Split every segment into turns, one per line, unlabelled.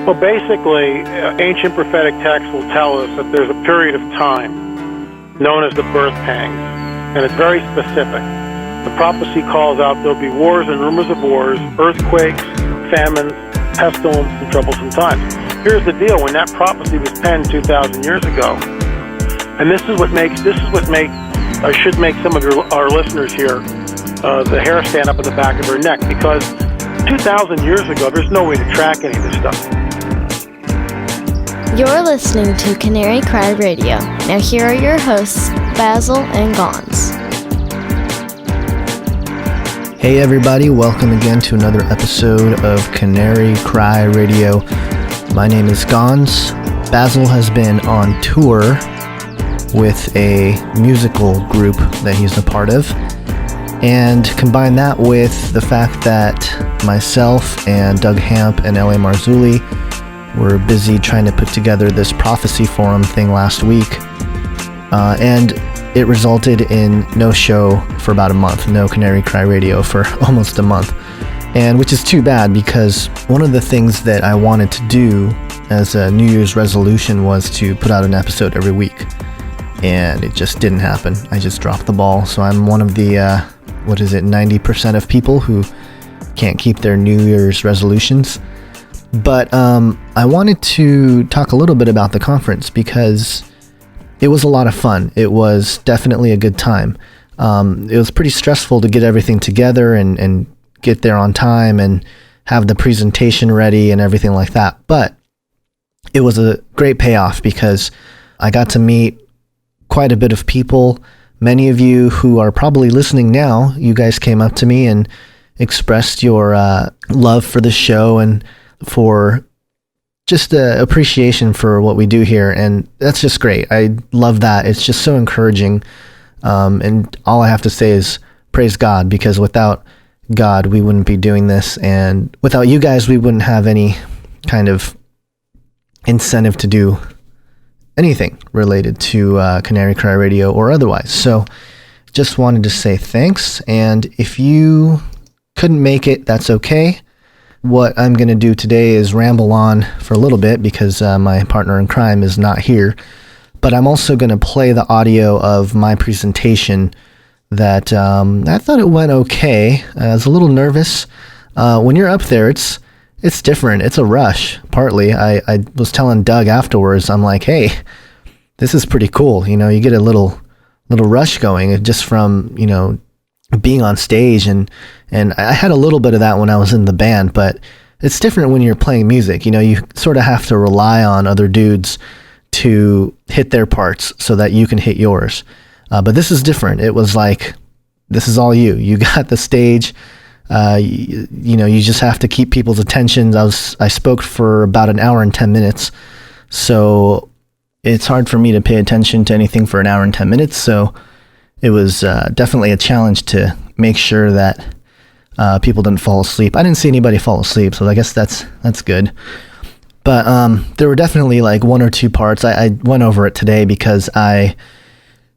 Well, basically, ancient prophetic texts will tell us that there's a period of time known as the birth pangs, and it's very specific. The prophecy calls out there'll be wars and rumors of wars, earthquakes, famines, pestilence, and troublesome times. Here's the deal: when that prophecy was penned 2,000 years ago, and this is what should make some of our listeners here the hair stand up at the back of their neck, because 2,000 years ago, there's no way to track any of this stuff.
You're listening to Canary Cry Radio. Now here are your hosts, Basil and Gonz.
Hey everybody, welcome again to another episode of Canary Cry Radio. My name is Gonz. Basil has been on tour with a musical group that he's a part of. And combine that with the fact that myself and Doug Hamp and Marzulli were busy trying to put together this prophecy forum thing last week. And it resulted in no show for about a month, no Canary Cry Radio for almost a month. And which is too bad, because one of the things that I wanted to do as a New Year's resolution was to put out an episode every week. And it just didn't happen. I just dropped the ball. So I'm one of the, 90% of people who can't keep their New Year's resolutions. But I wanted to talk a little bit about the conference because it was a lot of fun. It was definitely a good time. It was pretty stressful to get everything together and get there on time and have the presentation ready and everything like that. But it was a great payoff because I got to meet quite a bit of people. Many of you who are probably listening now, you guys came up to me and expressed your love for the show and for just appreciation for what we do here. And that's just great. I love that. It's just so encouraging. And all I have to say is praise God, because without God, we wouldn't be doing this. And without you guys, we wouldn't have any kind of incentive to do anything related to Canary Cry Radio or otherwise. So just wanted to say thanks. And if you couldn't make it, that's okay. What I'm going to do today is ramble on for a little bit because my partner in crime is not here. But I'm also going to play the audio of my presentation that I thought it went okay. I was a little nervous. When you're up there, it's different. It's a rush, partly. I was telling Doug afterwards, I'm like, hey, this is pretty cool. You know, you get a little rush going just from, being on stage. And I had a little bit of that when I was in the band, but it's different when you're playing music. You sort of have to rely on other dudes to hit their parts so that you can hit yours. But this is different. It was like, this is all you. You got the stage. You just have to keep people's attention. I spoke for about an hour and 10 minutes. So it's hard for me to pay attention to anything for an hour and 10 minutes. So it was definitely a challenge to make sure that people didn't fall asleep. I didn't see anybody fall asleep, so I guess that's good. But there were definitely like one or two parts. I went over it today because I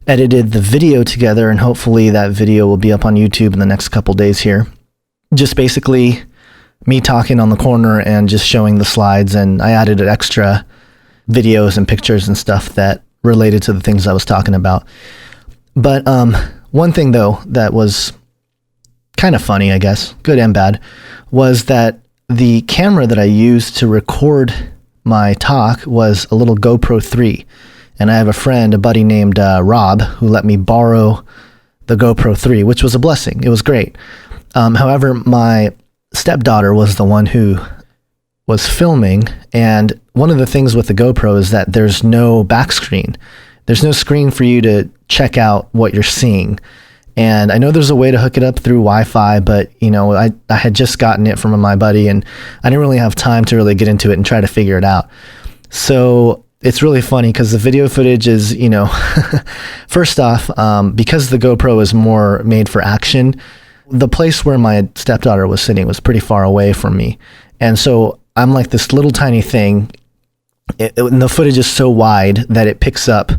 edited the video together, and hopefully that video will be up on YouTube in the next couple days here. Just basically me talking on the corner and just showing the slides, and I added extra videos and pictures and stuff that related to the things I was talking about. But one thing, though, that was kind of funny, I guess, good and bad, was that the camera that I used to record my talk was a little GoPro 3. And I have a buddy named Rob, who let me borrow the GoPro 3, which was a blessing. It was great. However, my stepdaughter was the one who was filming. And one of the things with the GoPro is that there's no back screen. There's no screen for you to check out what you're seeing. And I know there's a way to hook it up through Wi-Fi, but I had just gotten it from my buddy and I didn't really have time to really get into it and try to figure it out. So it's really funny because the video footage is, first off, because the GoPro is more made for action, the place where my stepdaughter was sitting was pretty far away from me. And so I'm like this little tiny thing. And the footage is so wide that it picks up.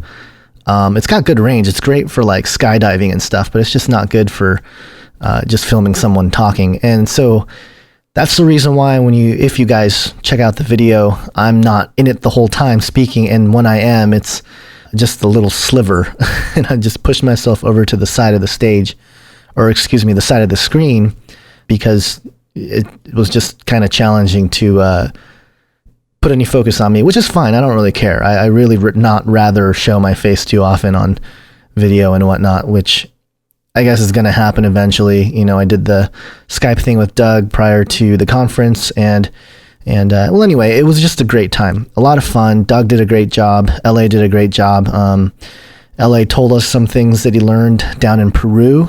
It's got good range. It's great for like skydiving and stuff, but it's just not good for just filming someone talking. And so that's the reason why if you guys check out the video, I'm not in it the whole time speaking. And when I am, it's just a little sliver. And I just push myself over to the side of the stage, or excuse me, the side of the screen, because it was just kind of challenging to put any focus on me, which is fine. I don't really care. I really not rather show my face too often on video and whatnot, which I guess is going to happen eventually. I did the Skype thing with Doug prior to the conference, and well, anyway, it was just a great time. A lot of fun. Doug did a great job. LA did a great job. LA told us some things that he learned down in Peru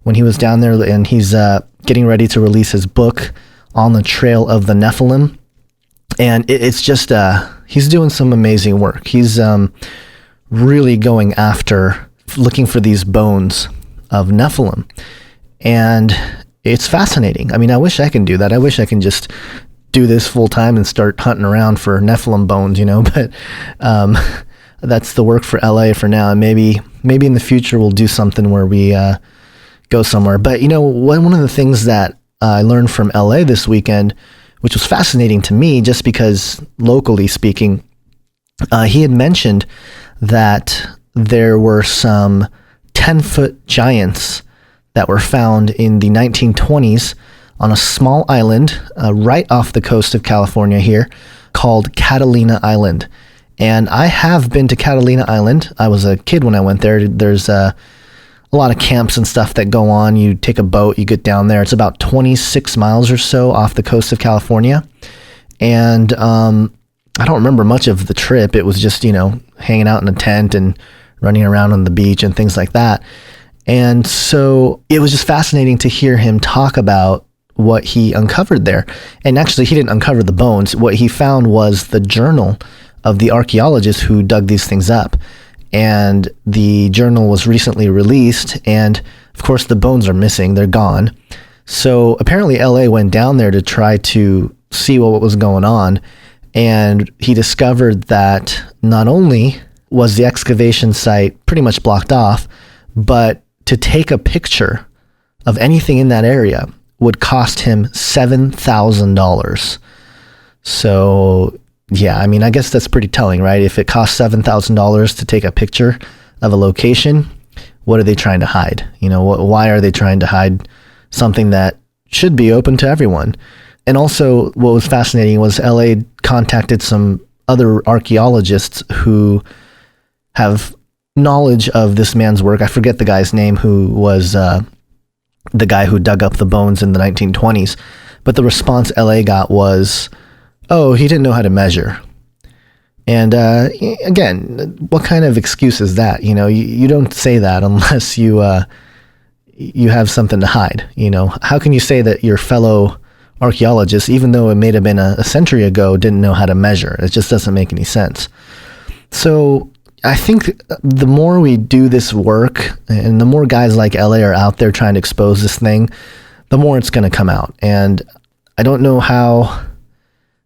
when he was down there, and he's getting ready to release his book, On the Trail of the Nephilim. And it's just, he's doing some amazing work. He's really going after looking for these bones of Nephilim. And it's fascinating. I mean, I wish I can do that. I wish I can just do this full time and start hunting around for Nephilim bones, but that's the work for LA for now. And maybe in the future we'll do something where we go somewhere. But one of the things that I learned from LA this weekend, which was fascinating to me, just because locally speaking, he had mentioned that there were some 10-foot giants that were found in the 1920s on a small island right off the coast of California here called Catalina Island. And I have been to Catalina Island. I was a kid when I went there. There's a lot of camps and stuff that go on. You take a boat, you get down there. It's about 26 miles or so off the coast of California. And I don't remember much of the trip. It was just, hanging out in a tent and running around on the beach and things like that. And so it was just fascinating to hear him talk about what he uncovered there. And actually, he didn't uncover the bones. What he found was the journal of the archaeologist who dug these things up. And the journal was recently released, and of course the bones are missing. They're gone. So apparently LA went down there to try to see what was going on, and he discovered that not only was the excavation site pretty much blocked off, but to take a picture of anything in that area would cost him $7,000. So yeah, I mean, I guess that's pretty telling, right? If it costs $7,000 to take a picture of a location, what are they trying to hide? Why are they trying to hide something that should be open to everyone? And also, what was fascinating was LA contacted some other archaeologists who have knowledge of this man's work. I forget the guy's name, who was the guy who dug up the bones in the 1920s. But the response LA got was, oh, he didn't know how to measure. And again, what kind of excuse is that? You don't say that unless you have something to hide. How can you say that your fellow archaeologists, even though it may have been a century ago, didn't know how to measure? It just doesn't make any sense. So I think the more we do this work, and the more guys like LA are out there trying to expose this thing, the more it's going to come out. And I don't know how.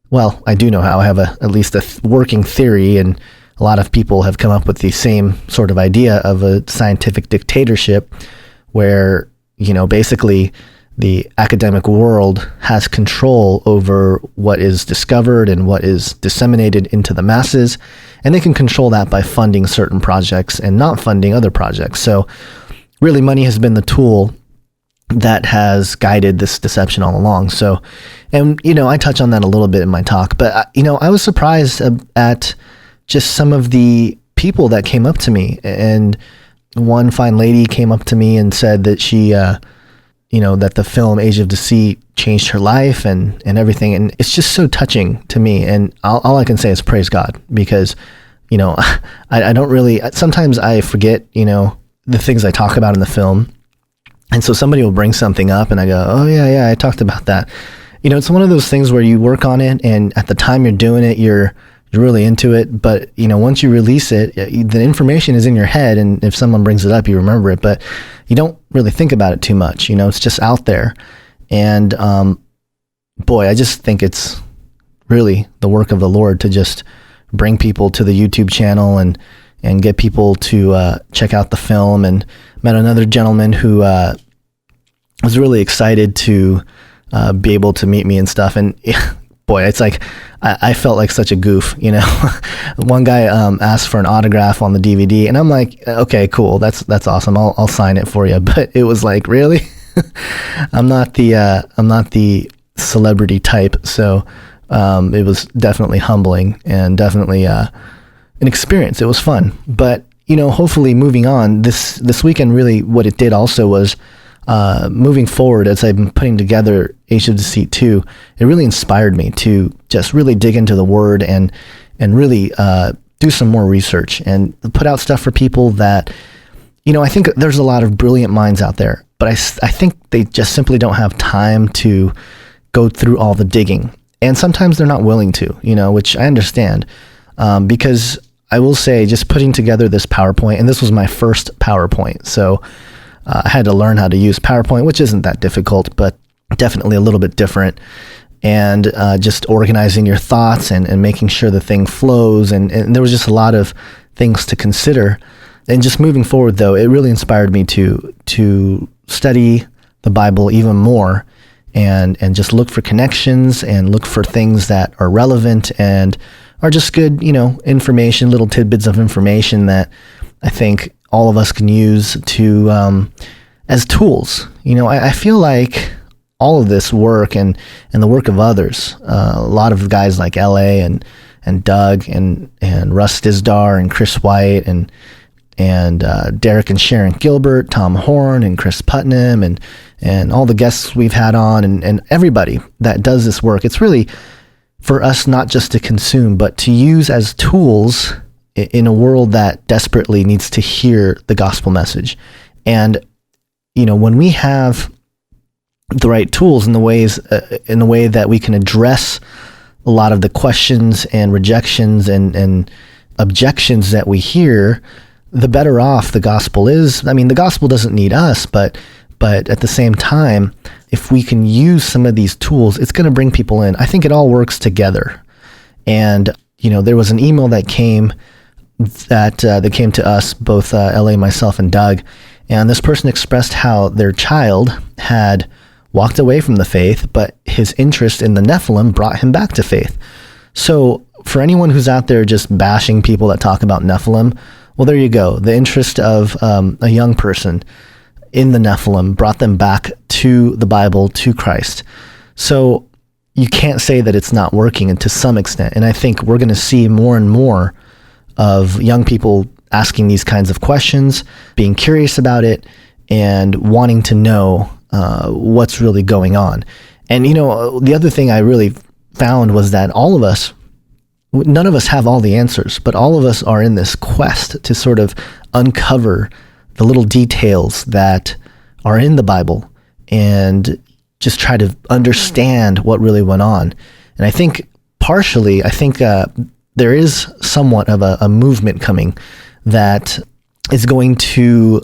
Well, I do know how. I have at least a working theory, and a lot of people have come up with the same sort of idea of a scientific dictatorship where, basically the academic world has control over what is discovered and what is disseminated into the masses, and they can control that by funding certain projects and not funding other projects. So really, money has been the tool that has guided this deception all along. So, and, I touch on that a little bit in my talk, but, I was surprised at just some of the people that came up to me. And one fine lady came up to me and said that she, that the film Age of Deceit changed her life and everything. And it's just so touching to me. And all I can say is praise God, because, I don't really, sometimes I forget, the things I talk about in the film. And so somebody will bring something up and I go, oh yeah, I talked about that. It's one of those things where you work on it, and at the time you're doing it, you're really into it. But, once you release it, the information is in your head. And if someone brings it up, you remember it, but you don't really think about it too much. It's just out there. And, boy, I just think it's really the work of the Lord to just bring people to the YouTube channel and get people to check out the film. And met another gentleman who was really excited to be able to meet me and stuff. And boy, it's like I felt like such a goof, you know. One guy asked for an autograph on the DVD, and I'm like, okay, cool, that's awesome. I'll sign it for you. But it was like, really? I'm not the celebrity type, so it was definitely humbling and definitely an experience. It was fun, but you know, hopefully moving on this weekend, really what it did also was moving forward as I've been putting together Age of Deceit 2, it really inspired me to just really dig into the Word and really do some more research and put out stuff for people that, you know, I think there's a lot of brilliant minds out there, but I think they just simply don't have time to go through all the digging. And sometimes they're not willing to, you know, which I understand, because I will say just putting together this PowerPoint, and this was my first PowerPoint, so I had to learn how to use PowerPoint, which isn't that difficult, but definitely a little bit different. And just organizing your thoughts and making sure the thing flows. And there was just a lot of things to consider. And just moving forward, though, it really inspired me to study the Bible even more and just look for connections and look for things that are relevant and are just good, you know, information, little tidbits of information that I think all of us can use to as tools. You know, I feel like all of this work and the work of others, a lot of guys like L.A. and Doug and Russ Dizdar and Chris White and Derek and Sharon Gilbert, Tom Horn and Chris Putnam and all the guests we've had on and everybody that does this work. It's really for us not just to consume, but to use as tools in a world that desperately needs to hear the gospel message. And, you know, when we have the right tools in the way that we can address a lot of the questions and rejections and objections that we hear, the better off the gospel is. I mean, the gospel doesn't need us, but at the same time, if we can use some of these tools, it's going to bring people in. I think it all works together. And, you know, there was an email that came that came to us, both LA, myself, and Doug, and this person expressed how their child had walked away from the faith, but his interest in the Nephilim brought him back to faith. So for anyone who's out there just bashing people that talk about Nephilim, well, there you go. The interest of a young person in the Nephilim brought them back to the Bible, to Christ. So you can't say that it's not working, and to some extent. And I think we're going to see more and more of young people asking these kinds of questions, being curious about it, and wanting to know what's really going on. And, you know, the other thing I really found was that all of us, none of us have all the answers, but all of us are in this quest to sort of uncover the little details that are in the Bible and just try to understand what really went on. And I think partially, there is somewhat of a movement coming that is going to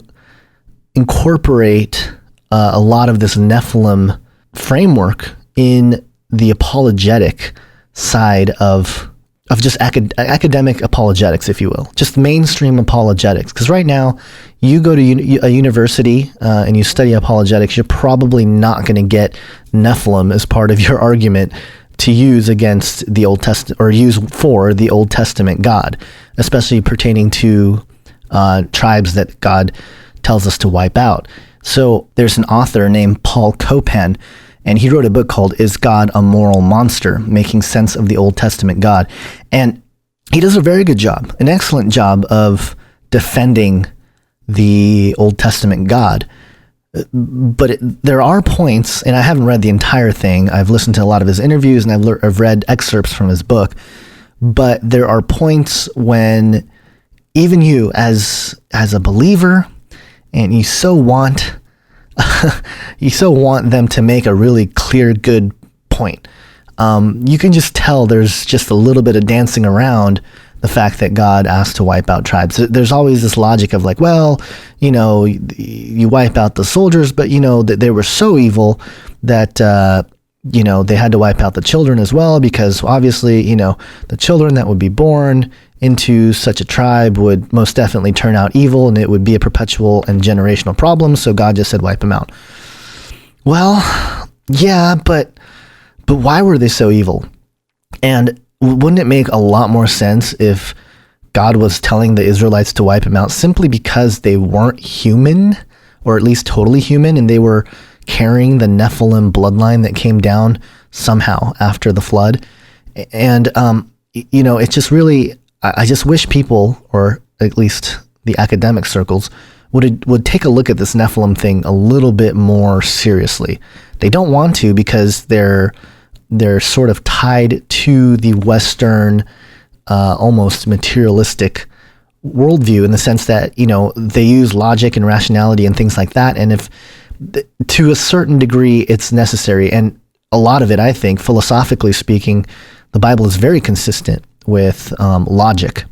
incorporate a lot of this Nephilim framework in the apologetic side of just academic apologetics, if you will, just mainstream apologetics. Because right now, you go to a university and you study apologetics, you're probably not going to get Nephilim as part of your argument to use against the Old Testament, or use for the Old Testament God, especially pertaining to tribes that God tells us to wipe out. So there's an author named Paul Copan, and he wrote a book called Is God a Moral Monster? Making Sense of the Old Testament God. And he does a very good job, an excellent job of defending the Old Testament God. But there are points, and I haven't read the entire thing. I've listened to a lot of his interviews, and I've read excerpts from his book. But there are points when even you, as a believer, and you so want them to make a really clear, good point. You can just tell there's just a little bit of dancing around the fact that God asked to wipe out tribes. There's always this logic of like, well, you know, you wipe out the soldiers, but you know that they were so evil that you know, they had to wipe out the children as well, because obviously, you know, the children that would be born into such a tribe would most definitely turn out evil, and it would be a perpetual and generational problem. So God just said, wipe them out. Well, Yeah, but why were they so evil? And wouldn't it make a lot more sense if God was telling the Israelites to wipe them out simply because they weren't human, or at least totally human, and they were carrying the Nephilim bloodline that came down somehow after the flood? And, it's just really, I just wish people, or at least the academic circles, would take a look at this Nephilim thing a little bit more seriously. They don't want to because they're sort of tied to the Western, almost materialistic worldview, in the sense that, they use logic and rationality and things like that. And if to a certain degree it's necessary, and a lot of it, I think, philosophically speaking, the Bible is very consistent with logic.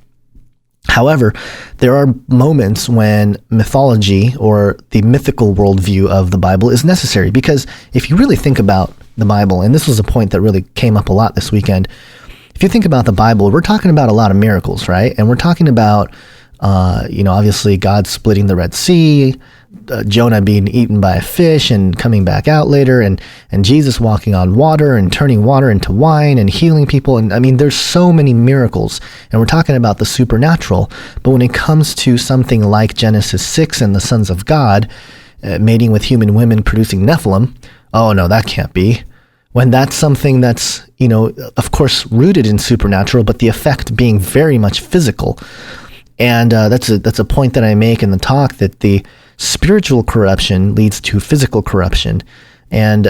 However, there are moments when mythology, or the mythical worldview of the Bible, is necessary. Because if you really think about the Bible, and this was a point that really came up a lot this weekend, if you think about the Bible, we're talking about a lot of miracles, right? And we're talking about, obviously God splitting the Red Sea, Jonah being eaten by a fish and coming back out later, and Jesus walking on water and turning water into wine and healing people. And I mean, there's so many miracles, and we're talking about the supernatural. But when it comes to something like Genesis 6 and the sons of God mating with human women producing Nephilim, oh no, that can't be. When that's something that's, of course, rooted in supernatural, but the effect being very much physical. And that's a point that I make in the talk, that the spiritual corruption leads to physical corruption. And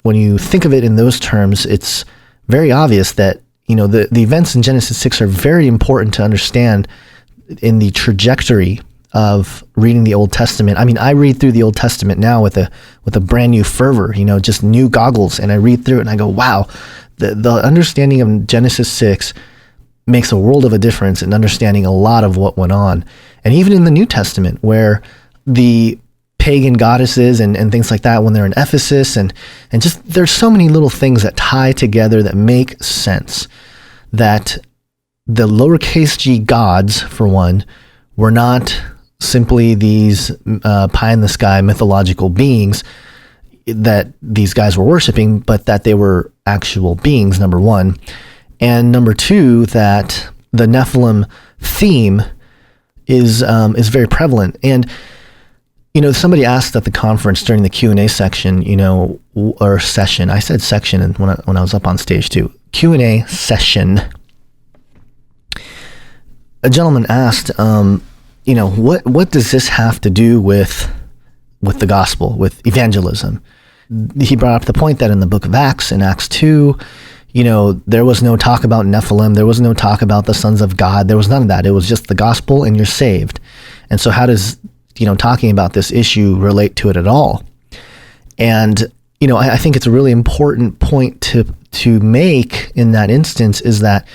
when you think of it in those terms, it's very obvious that, the events in Genesis 6 are very important to understand in the trajectory of reading the Old Testament. I mean, I read through the Old Testament now with a brand new fervor, just new goggles, and I read through it and I go, wow, the understanding of Genesis 6 makes a world of a difference in understanding a lot of what went on. And even in the New Testament, where the pagan goddesses and things like that, when they're in Ephesus, and just there's so many little things that tie together that make sense, that the lowercase g gods, for one, were not simply these pie in the sky mythological beings that these guys were worshiping, but that they were actual beings, number one. And number two, that the Nephilim theme is very prevalent. And somebody asked at the conference during the Q&A section, or session. I said section, and when I was up on stage too. Q&A session. A gentleman asked, what does this have to do with the gospel, with evangelism? He brought up the point that in the book of Acts, in Acts 2, there was no talk about Nephilim. There was no talk about the sons of God. There was none of that. It was just the gospel and you're saved. And so how does, talking about this issue relate to it at all? And, I think it's a really important point to make in that instance, is that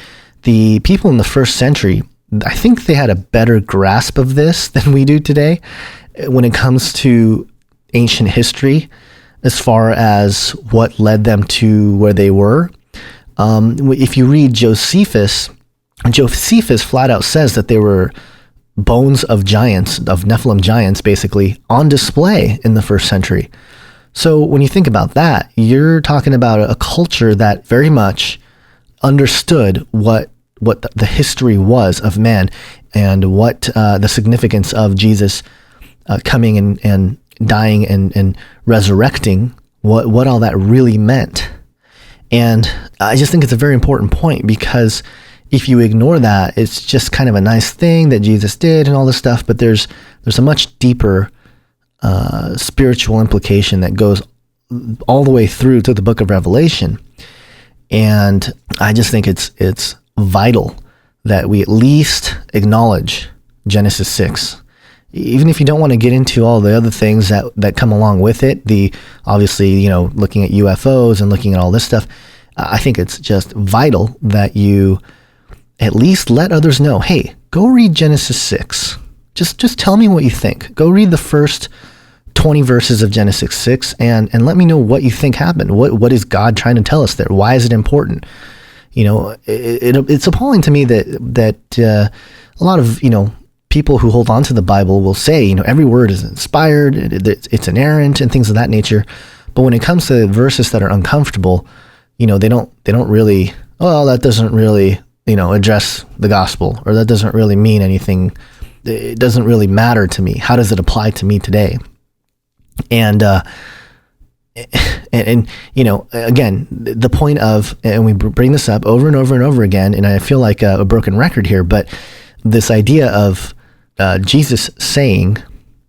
the people in the first century, I think they had a better grasp of this than we do today when it comes to ancient history, as far as what led them to where they were. If you read Josephus flat out says that there were bones of giants, of Nephilim giants, basically on display in the first century. So when you think about that, you're talking about a culture that very much understood what the history was of man, and what the significance of Jesus coming and dying and resurrecting, what all that really meant. And I just think it's a very important point, because if you ignore that, it's just kind of a nice thing that Jesus did and all this stuff, but there's a much deeper spiritual implication that goes all the way through to the book of Revelation. And I just think it's vital that we at least acknowledge Genesis 6. Even if you don't want to get into all the other things that come along with it, obviously, looking at UFOs and looking at all this stuff, I think it's just vital that you at least let others know, hey, go read Genesis 6. Just tell me what you think. Go read the first 20 verses of Genesis 6 and let me know what you think happened. What is God trying to tell us there? Why is it important? It's appalling to me that a lot of, people who hold on to the Bible will say, every word is inspired, it's inerrant, and things of that nature. But when it comes to verses that are uncomfortable, they don't really, well, that doesn't really, address the gospel, or that doesn't really mean anything. It doesn't really matter to me. How does it apply to me today? And again, the point of, and we bring this up over and over and over again, and I feel like a broken record here, but this idea of Jesus saying,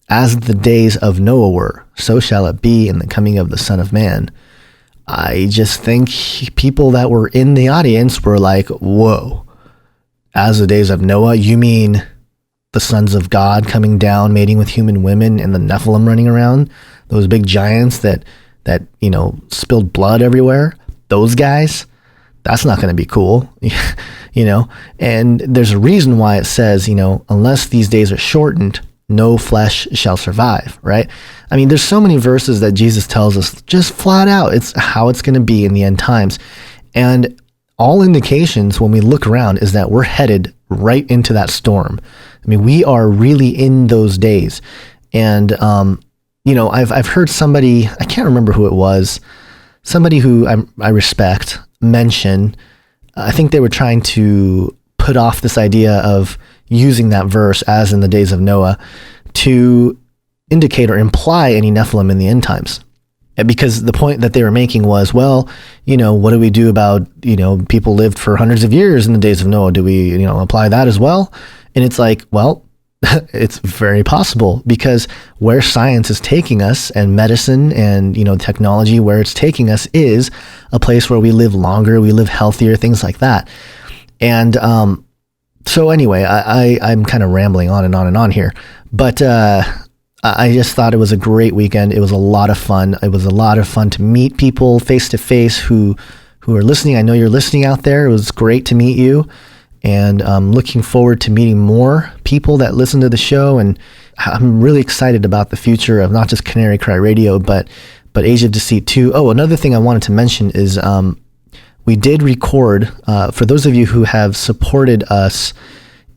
as the days of Noah were, so shall it be in the coming of the Son of Man. I just think people that were in the audience were like, whoa, as the days of Noah, you mean the sons of God coming down, mating with human women, and the Nephilim running around, those big giants that spilled blood everywhere, those guys? That's not going to be cool, and there's a reason why it says, unless these days are shortened, no flesh shall survive, right? I mean, there's so many verses that Jesus tells us just flat out, it's how it's going to be in the end times. And all indications when we look around is that we're headed right into that storm. I mean, we are really in those days. And, I've heard somebody, I can't remember who it was, somebody who I respect mention, I think they were trying to put off this idea of using that verse, as in the days of Noah, to indicate or imply any Nephilim in the end times. Because the point that they were making was, well, what do we do about, people lived for hundreds of years in the days of Noah? Do we, apply that as well? And it's like, well, it's very possible, because where science is taking us, and medicine and, technology, where it's taking us is a place where we live longer, we live healthier, things like that. And, so anyway, I'm kind of rambling on and on and on here, but, I just thought it was a great weekend. It was a lot of fun. It was a lot of fun to meet people face to face who are listening. I know you're listening out there. It was great to meet you. And I'm looking forward to meeting more people that listen to the show. And I'm really excited about the future of not just Canary Cry Radio, but Age of Deceit too. Oh, another thing I wanted to mention is we did record, for those of you who have supported us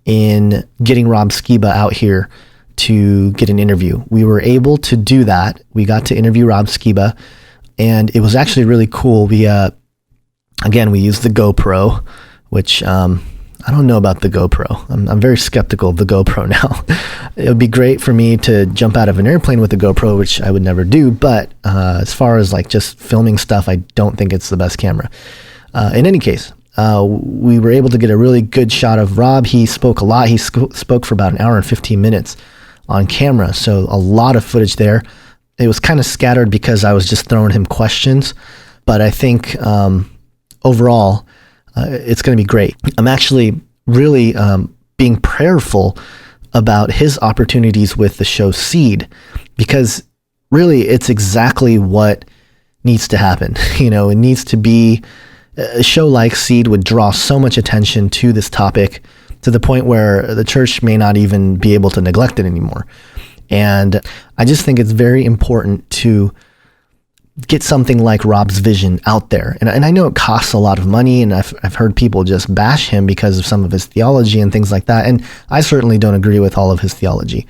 in getting Rob Skiba out here to get an interview. We were able to do that. We got to interview Rob Skiba, and it was actually really cool. We, again, we used the GoPro, which, I don't know about the GoPro. I'm very skeptical of the GoPro now. It would be great for me to jump out of an airplane with the GoPro, which I would never do. But as far as like just filming stuff, I don't think it's the best camera. In any case, we were able to get a really good shot of Rob. He spoke a lot. He spoke for about an hour and 15 minutes on camera. So a lot of footage there. It was kind of scattered because I was just throwing him questions. But I think overall, it's going to be great. I'm actually really being prayerful about his opportunities with the show Seed, because really it's exactly what needs to happen. It needs to be a show like Seed would draw so much attention to this topic to the point where the church may not even be able to neglect it anymore. And I just think it's very important to get something like Rob's vision out there. And I know it costs a lot of money, and I've heard people just bash him because of some of his theology and things like that. And I certainly don't agree with all of his theology,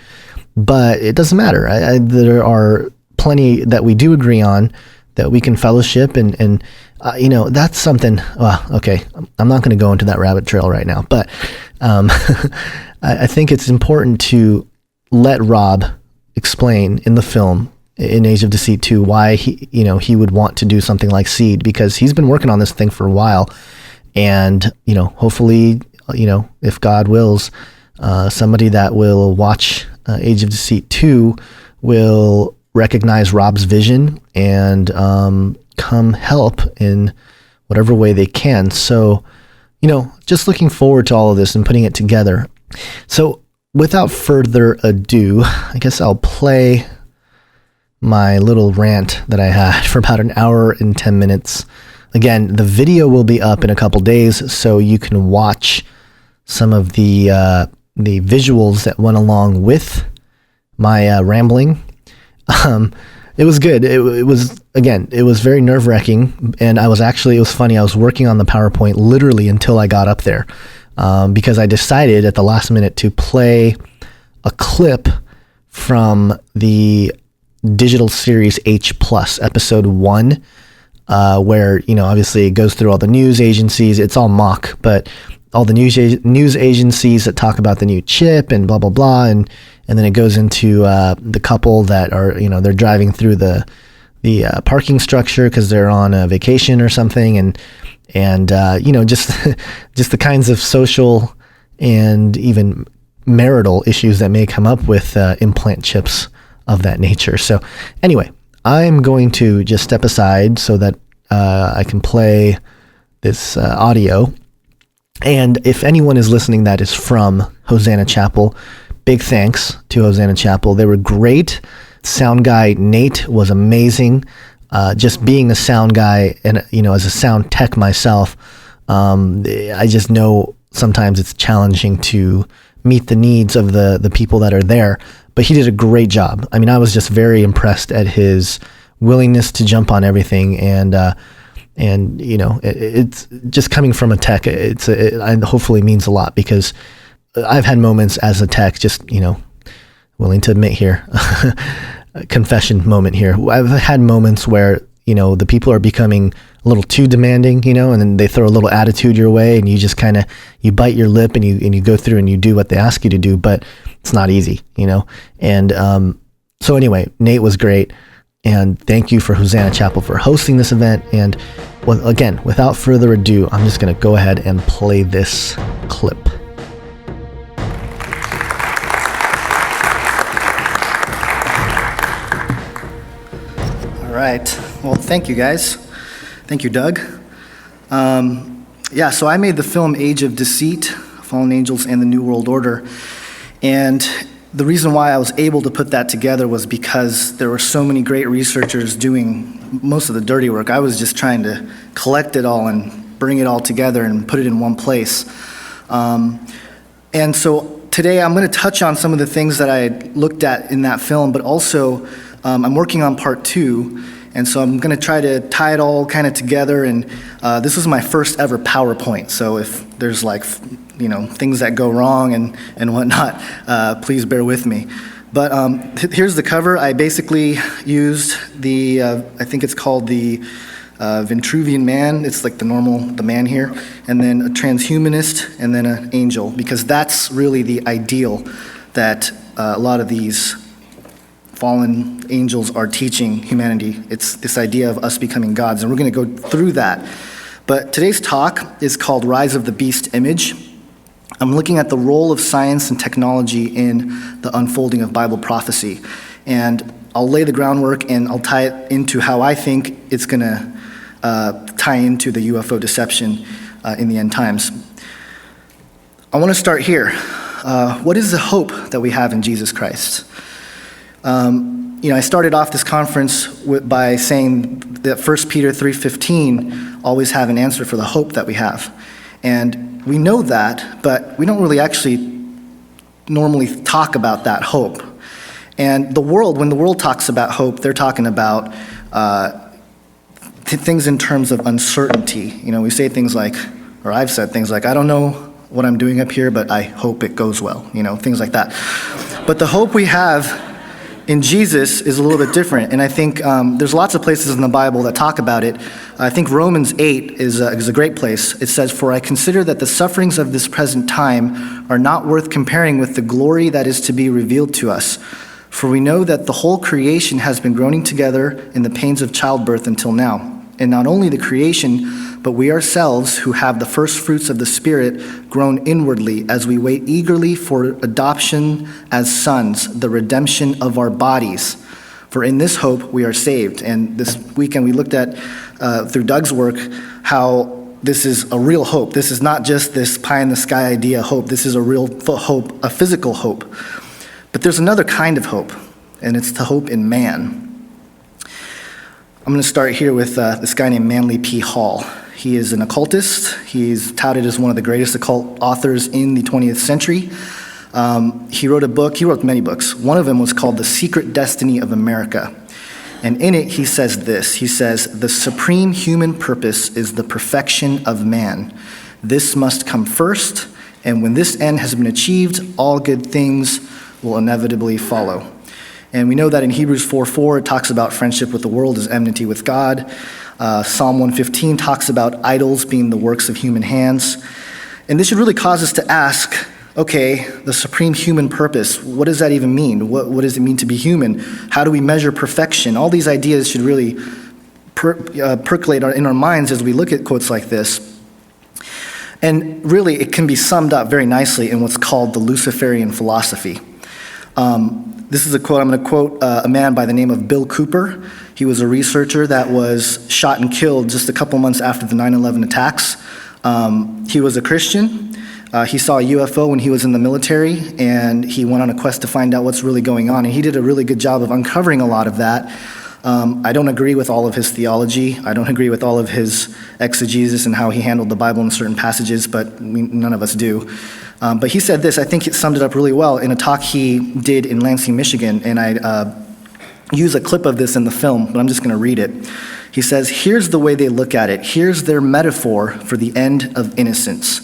but it doesn't matter. There are plenty that we do agree on, that we can fellowship, and that's something. Well, okay, I'm not going to go into that rabbit trail right now, but I think it's important to let Rob explain in the film, in Age of Deceit 2, why he would want to do something like Seed, because he's been working on this thing for a while, and hopefully, if God wills, somebody that will watch Age of Deceit 2 will recognize Rob's vision and come help in whatever way they can. So, just looking forward to all of this and putting it together. So, without further ado, I guess I'll play my little rant that I had for about an hour and 10 minutes. Again, the video will be up in a couple days, so you can watch some of the visuals that went along with my rambling. It was good. It was very nerve-wracking, and it was funny. I was working on the PowerPoint literally until I got up there, because I decided at the last minute to play a clip from the digital series H+, episode 1, where, obviously it goes through all the news agencies. It's all mock, but all the news agencies that talk about the new chip and blah, blah, blah. And then it goes into the couple that are, they're driving through the parking structure because they're on a vacation or something. And just just the kinds of social and even marital issues that may come up with implant chips of that nature. So anyway, I'm going to just step aside so that I can play this audio. And if anyone is listening that is from Hosanna Chapel, big thanks to Hosanna Chapel. They were great. Sound guy Nate was amazing. Just being a sound guy and, as a sound tech myself, I just know sometimes it's challenging to meet the needs of the people that are there. But he did a great job. I mean, I was just very impressed at his willingness to jump on everything. And it's just coming from a tech. It hopefully means a lot, because I've had moments as a tech, just, willing to admit here, a confession moment here. I've had moments where, the people are becoming a little too demanding, and then they throw a little attitude your way, and you just kind of, you bite your lip and you go through and you do what they ask you to do, but it's not easy, And so anyway, Nate was great. And thank you for Hosanna Chapel for hosting this event. And again, without further ado, I'm just going to go ahead and play this clip.
All right. Well, thank you, guys. Thank you, Doug. So I made the film Age of Deceit, Fallen Angels and the New World Order. And the reason why I was able to put that together was because there were so many great researchers doing most of the dirty work. I was just trying to collect it all and bring it all together and put it in one place. And so today I'm going to touch on some of the things that I looked at in that film, but also I'm working on part 2. And so I'm going to try to tie it all kind of together. And this was my first ever PowerPoint. So if there's things that go wrong and whatnot, please bear with me. But here's the cover. I basically used I think it's called the Vitruvian man. It's like the man here. And then a transhumanist, and then an angel. Because that's really the ideal that a lot of these fallen angels are teaching humanity. It's this idea of us becoming gods, and we're going to go through that. But today's talk is called Rise of the Beast Image. I'm looking at the role of science and technology in the unfolding of Bible prophecy. And I'll lay the groundwork, and I'll tie it into how I think it's going to tie into the UFO deception in the end times. I want to start here. What is the hope that we have in Jesus Christ? I started off this conference by saying that 1 Peter 3:15 always have an answer for the hope that we have. And we know that, but we don't really actually normally talk about that hope. And when the world talks about hope, they're talking about things in terms of uncertainty. We say things like, or I've said things like, I don't know what I'm doing up here, but I hope it goes well, things like that. But the hope we have in Jesus is a little bit different, and I think there's lots of places in the Bible that talk about it. I think Romans 8 is a great place. It says, "For I consider that the sufferings of this present time are not worth comparing with the glory that is to be revealed to us. For we know that the whole creation has been groaning together in the pains of childbirth until now. And not only the creation, but we ourselves who have the first fruits of the Spirit groan inwardly as we wait eagerly for adoption as sons, the redemption of our bodies. For in this hope we are saved." And this weekend we looked at, through Doug's work, how this is a real hope. This is not just this pie-in-the-sky idea hope. This is a real hope, a physical hope. But there's another kind of hope, and it's the hope in man. I'm going to start here with this guy named Manly P. Hall. He is an occultist. He's touted as one of the greatest occult authors in the 20th century. He wrote a book. He wrote many books. One of them was called The Secret Destiny of America. And in it, he says this. He says, "The supreme human purpose is the perfection of man. This must come first, and when this end has been achieved, all good things will inevitably follow." And we know that in Hebrews 4:4, it talks about friendship with the world is enmity with God. Psalm 115 talks about idols being the works of human hands. And this should really cause us to ask, okay, the supreme human purpose, what does that even mean? What does it mean to be human? How do we measure perfection? All these ideas should really percolate in our minds as we look at quotes like this. And really, it can be summed up very nicely in what's called the Luciferian philosophy. This is a quote. I'm going to quote a man by the name of Bill Cooper. He was a researcher that was shot and killed just a couple months after the 9/11 attacks. He was a Christian. He saw a UFO when he was in the military, and he went on a quest to find out what's really going on. And he did a really good job of uncovering a lot of that. I don't agree with all of his theology. I don't agree with all of his exegesis and how he handled the Bible in certain passages, but none of us do. But he said this, I think it summed it up really well, in a talk he did in Lansing, Michigan, and I use a clip of this in the film, but I'm just going to read it. He says, "Here's the way they look at it. Here's their metaphor for the end of innocence.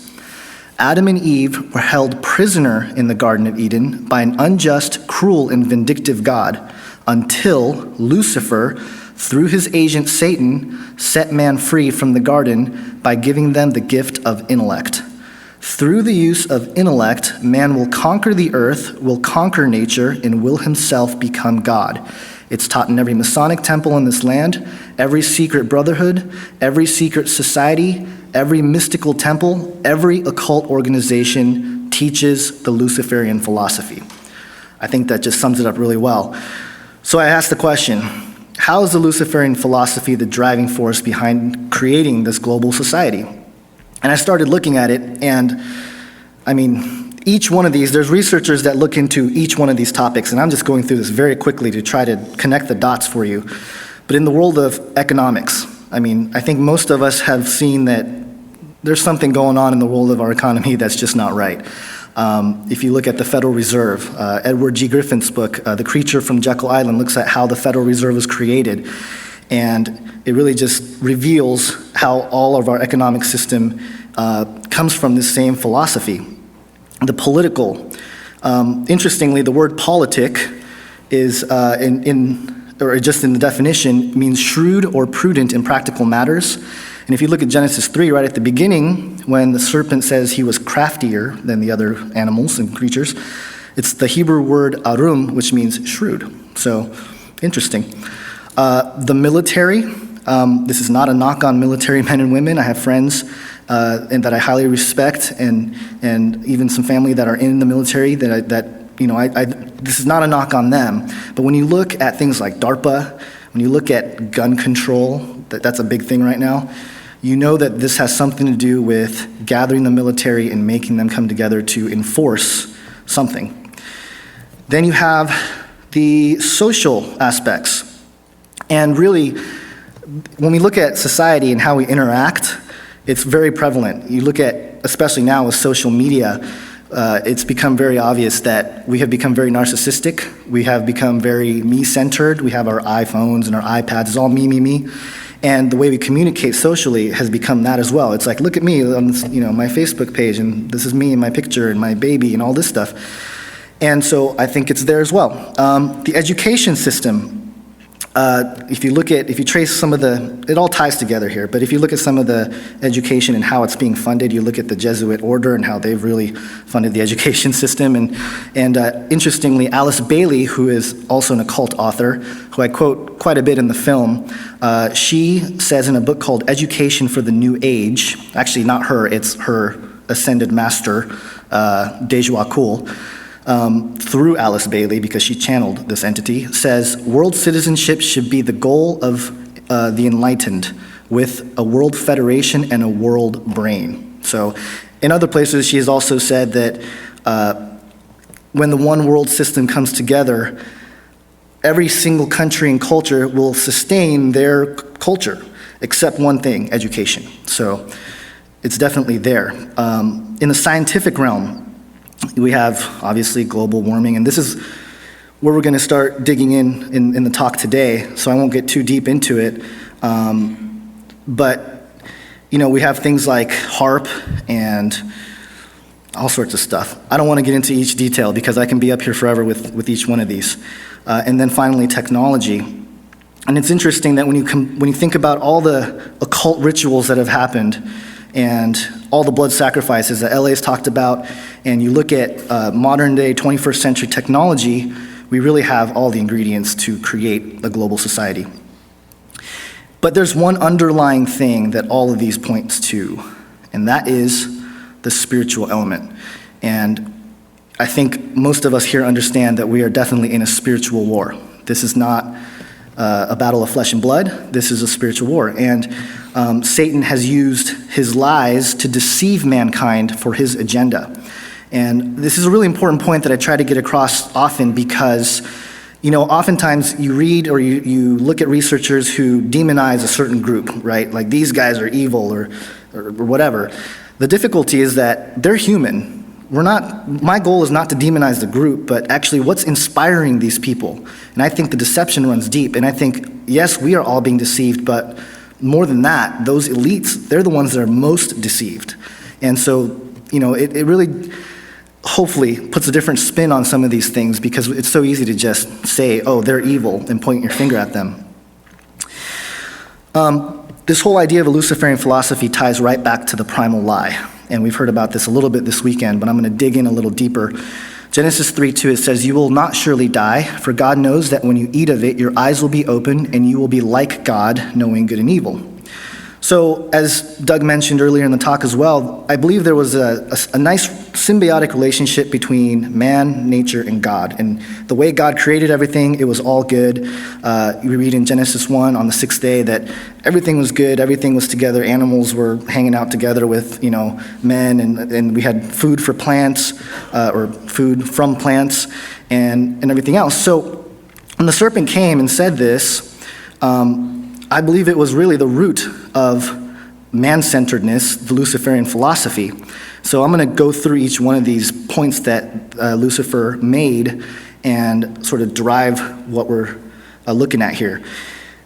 Adam and Eve were held prisoner in the Garden of Eden by an unjust, cruel, and vindictive God until Lucifer, through his agent Satan, set man free from the garden by giving them the gift of intellect. Through the use of intellect, man will conquer the earth, will conquer nature, and will himself become God. It's taught in every Masonic temple in this land, every secret brotherhood, every secret society, every mystical temple, every occult organization teaches the Luciferian philosophy." I think that just sums it up really well. So I asked the question, how is the Luciferian philosophy the driving force behind creating this global society? And I started looking at it, and I mean, each one of these, there's researchers that look into each one of these topics, and I'm just going through this very quickly to try to connect the dots for you. But in the world of economics, I mean, I think most of us have seen that there's something going on in the world of our economy that's just not right. If you look at the Federal Reserve, Edward G. Griffin's book, The Creature from Jekyll Island, looks at how the Federal Reserve was created. And it really just reveals how all of our economic system comes from this same philosophy. The political. Interestingly, the word politic is, or just in the definition, means shrewd or prudent in practical matters. And if you look at Genesis 3, right at the beginning, when the serpent says he was craftier than the other animals and creatures, it's the Hebrew word arum, which means shrewd. So, interesting. The military. This is not a knock on military men and women. I have friends and that I highly respect, and even some family that are in the military this is not a knock on them. But when you look at things like DARPA, when you look at gun control, that's a big thing right now, you know that this has something to do with gathering the military and making them come together to enforce something. Then you have the social aspects. And really, when we look at society and how we interact, it's very prevalent. You look at, especially now with social media, it's become very obvious that we have become very narcissistic. We have become very me-centered. We have our iPhones and our iPads. It's all me, me, me. And the way we communicate socially has become that as well. It's like, look at me on this, my Facebook page, and this is me and my picture and my baby and all this stuff. And so I think it's there as well. The education system. If you trace some of it all ties together here, but if you look at some of the education and how it's being funded, you look at the Jesuit order and how they've really funded the education system. And interestingly, Alice Bailey, who is also an occult author, who I quote quite a bit in the film, she says in a book called Education for the New Age, actually not her, it's her ascended master, Deja Kul, through Alice Bailey, because she channeled this entity, says world citizenship should be the goal of the enlightened, with a world federation and a world brain. So in other places, she has also said that when the one world system comes together, every single country and culture will sustain their culture, except one thing, education. So it's definitely there. In the scientific realm, we have, obviously, global warming, and this is where we're going to start digging in the talk today, so I won't get too deep into it. But, we have things like HAARP and all sorts of stuff. I don't want to get into each detail because I can be up here forever with each one of these. And then finally, technology. And it's interesting that when you think about all the occult rituals that have happened and all the blood sacrifices that LA's talked about, and you look at modern day 21st century technology, we really have all the ingredients to create a global society. But there's one underlying thing that all of these points to, and that is the spiritual element. And I think most of us here understand that we are definitely in a spiritual war. This is not a battle of flesh and blood. This is a spiritual war. And Satan has used his lies to deceive mankind for his agenda. And this is a really important point that I try to get across often because, oftentimes you read or you look at researchers who demonize a certain group, right? Like these guys are evil or whatever. The difficulty is that they're human. My goal is not to demonize the group, but actually what's inspiring these people. And I think the deception runs deep. And I think, yes, we are all being deceived, but more than that, those elites, they're the ones that are most deceived. And so, it really hopefully puts a different spin on some of these things because it's so easy to just say, oh, they're evil and point your finger at them. This whole idea of a Luciferian philosophy ties right back to the primal lie. And we've heard about this a little bit this weekend, but I'm going to dig in a little deeper. Genesis 3:2, it says, "You will not surely die, for God knows that when you eat of it, your eyes will be open, and you will be like God, knowing good and evil." So, as Doug mentioned earlier in the talk as well, I believe there was a nice symbiotic relationship between man, nature, and God. And the way God created everything, it was all good. We read in Genesis 1 on the sixth day that everything was good, everything was together, animals were hanging out together with, men, and we had food for plants, or food from plants, and everything else. So, when the serpent came and said this, I believe it was really the root of man-centeredness, the Luciferian philosophy. So I'm going to go through each one of these points that Lucifer made and sort of derive what we're looking at here.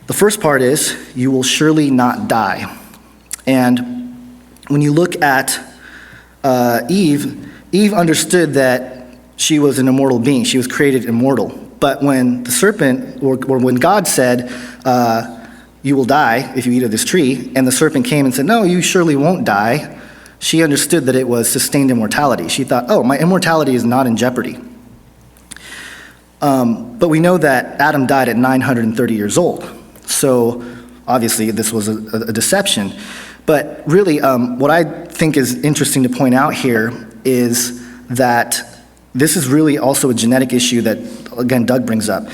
The first part is, you will surely not die. And when you look at Eve understood that she was an immortal being. She was created immortal. But when the serpent, or when God said, you will die if you eat of this tree, and the serpent came and said, no, you surely won't die, she understood that it was sustained immortality. She thought, oh, my immortality is not in jeopardy. But we know that Adam died at 930 years old. So obviously this was a deception. But really, what I think is interesting to point out here is that this is really also a genetic issue that, again, Doug brings up.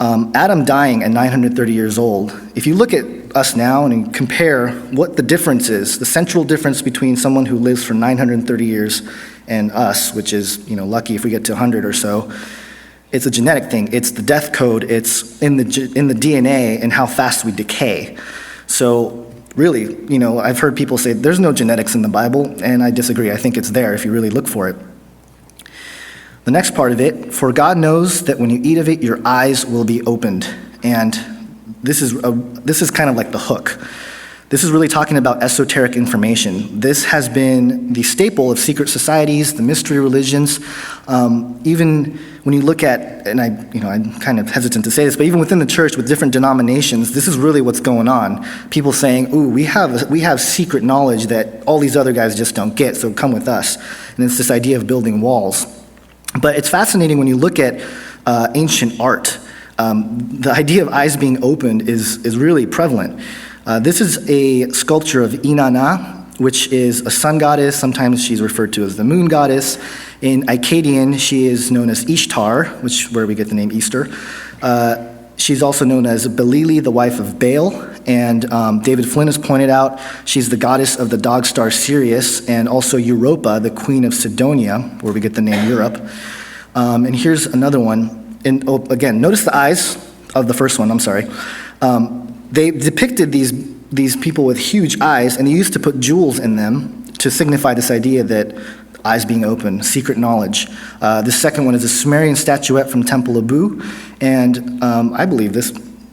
Adam dying at 930 years old, if you look at us now and compare what the difference is, the central difference between someone who lives for 930 years and us, which is, lucky if we get to 100 or so, it's a genetic thing. It's the death code. It's in the DNA and how fast we decay. So really, I've heard people say there's no genetics in the Bible, and I disagree. I think it's there if you really look for it. The next part of it, for God knows that when you eat of it, your eyes will be opened. And this is kind of like the hook. This is really talking about esoteric information. This has been the staple of secret societies, the mystery religions. Even when you look at, and I'm kind of hesitant to say this, but even within the church with different denominations, this is really what's going on. People saying, ooh, we have secret knowledge that all these other guys just don't get, so come with us. And it's this idea of building walls. But it's fascinating when you look at ancient art. The idea of eyes being opened is really prevalent. This is a sculpture of Inanna, which is a sun goddess. Sometimes she's referred to as the moon goddess. In Akkadian, she is known as Ishtar, where we get the name Easter. She's also known as Belili, the wife of Baal. And David Flynn has pointed out she's the goddess of the dog star Sirius, and also Europa, the queen of Sidonia, where we get the name Europe. And here's another one. And again, notice the eyes of the first one. I'm sorry. They depicted these people with huge eyes, and they used to put jewels in them to signify this idea that eyes being open, secret knowledge. The second one is a Sumerian statuette from Temple Abu, and I believe this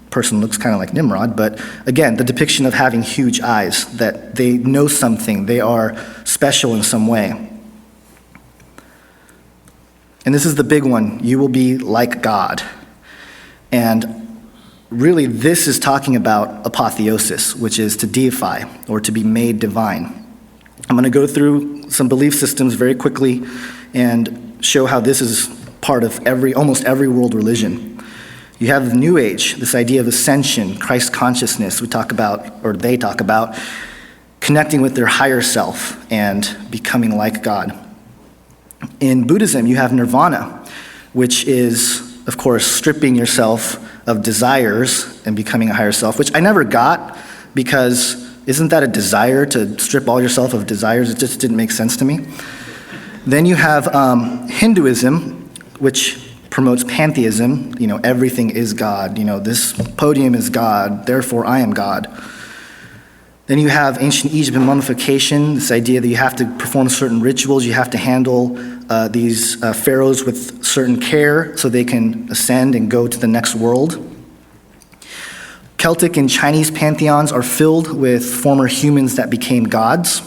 person looks kind of like Nimrod, but again, the depiction of having huge eyes, that they know something, they are special in some way. And this is the big one. You will be like God. And really, this is talking about apotheosis, which is to deify or to be made divine. I'm going to go through some belief systems very quickly and show how this is part of almost every world religion. You have the New Age, this idea of ascension, Christ consciousness. They talk about connecting with their higher self and becoming like God. In Buddhism, you have nirvana, which is, of course, stripping yourself of desires and becoming a higher self, which I never got, because isn't that a desire to strip all yourself of desires? It just didn't make sense to me. Then you have Hinduism, which promotes pantheism. Everything is God. This podium is God, therefore I am God. Then you have ancient Egypt and mummification, this idea that you have to perform certain rituals, you have to handle these pharaohs with certain care so they can ascend and go to the next world. Celtic and Chinese pantheons are filled with former humans that became gods.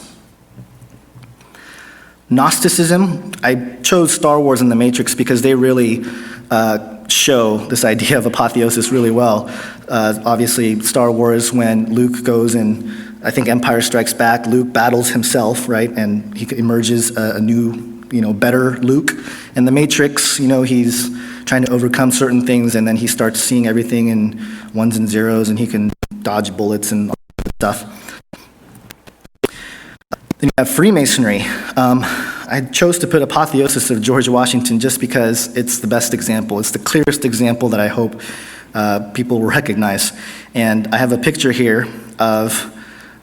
Gnosticism, I chose Star Wars and The Matrix because they really show this idea of apotheosis really well. Obviously, Star Wars, when Luke goes and I think Empire Strikes Back, Luke battles himself, right? And he emerges a new, better Luke. In The Matrix, he's trying to overcome certain things, and then he starts seeing everything in ones and zeros, and he can dodge bullets and all that stuff. Then you have Freemasonry. I chose to put apotheosis of George Washington just because it's the best example. It's the clearest example that I hope people will recognize. And I have a picture here of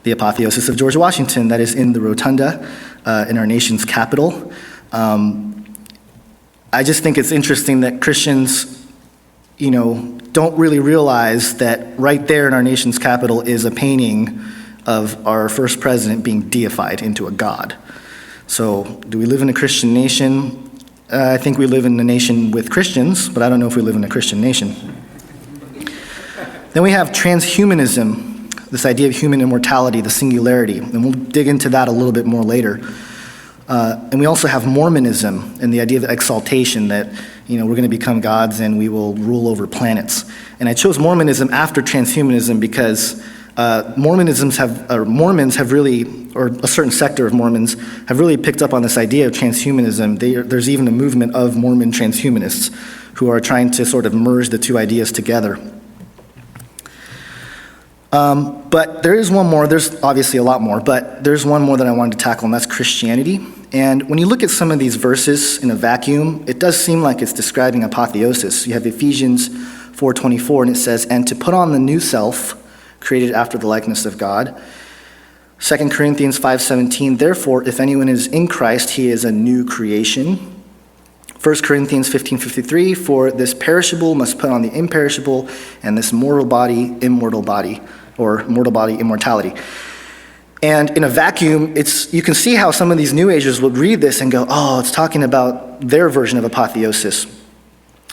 the apotheosis of George Washington that is in the rotunda in our nation's capital. I just think it's interesting that Christians, don't really realize that right there in our nation's capital is a painting of our first president being deified into a god. So, do we live in a Christian nation? I think we live in a nation with Christians, but I don't know if we live in a Christian nation. Then we have transhumanism, this idea of human immortality, the singularity, and we'll dig into that a little bit more later. And we also have Mormonism and the idea of exaltation, that we're going to become gods and we will rule over planets. And I chose Mormonism after transhumanism because Mormons have really, or a certain sector of Mormons, have really picked up on this idea of transhumanism. There's even a movement of Mormon transhumanists who are trying to sort of merge the two ideas together. But there is one more, there's obviously a lot more, but there's one more that I wanted to tackle, and that's Christianity. And when you look at some of these verses in a vacuum, it does seem like it's describing apotheosis. You have Ephesians 4:24, and it says, "And to put on the new self, created after the likeness of God." 2 Corinthians 5:17, "Therefore, if anyone is in Christ, he is a new creation." 1 Corinthians 15:53, "For this perishable must put on the imperishable, and this mortal body, immortal body," or mortal body, immortality. And in a vacuum, you can see how some of these New Agers would read this and go, oh, it's talking about their version of apotheosis.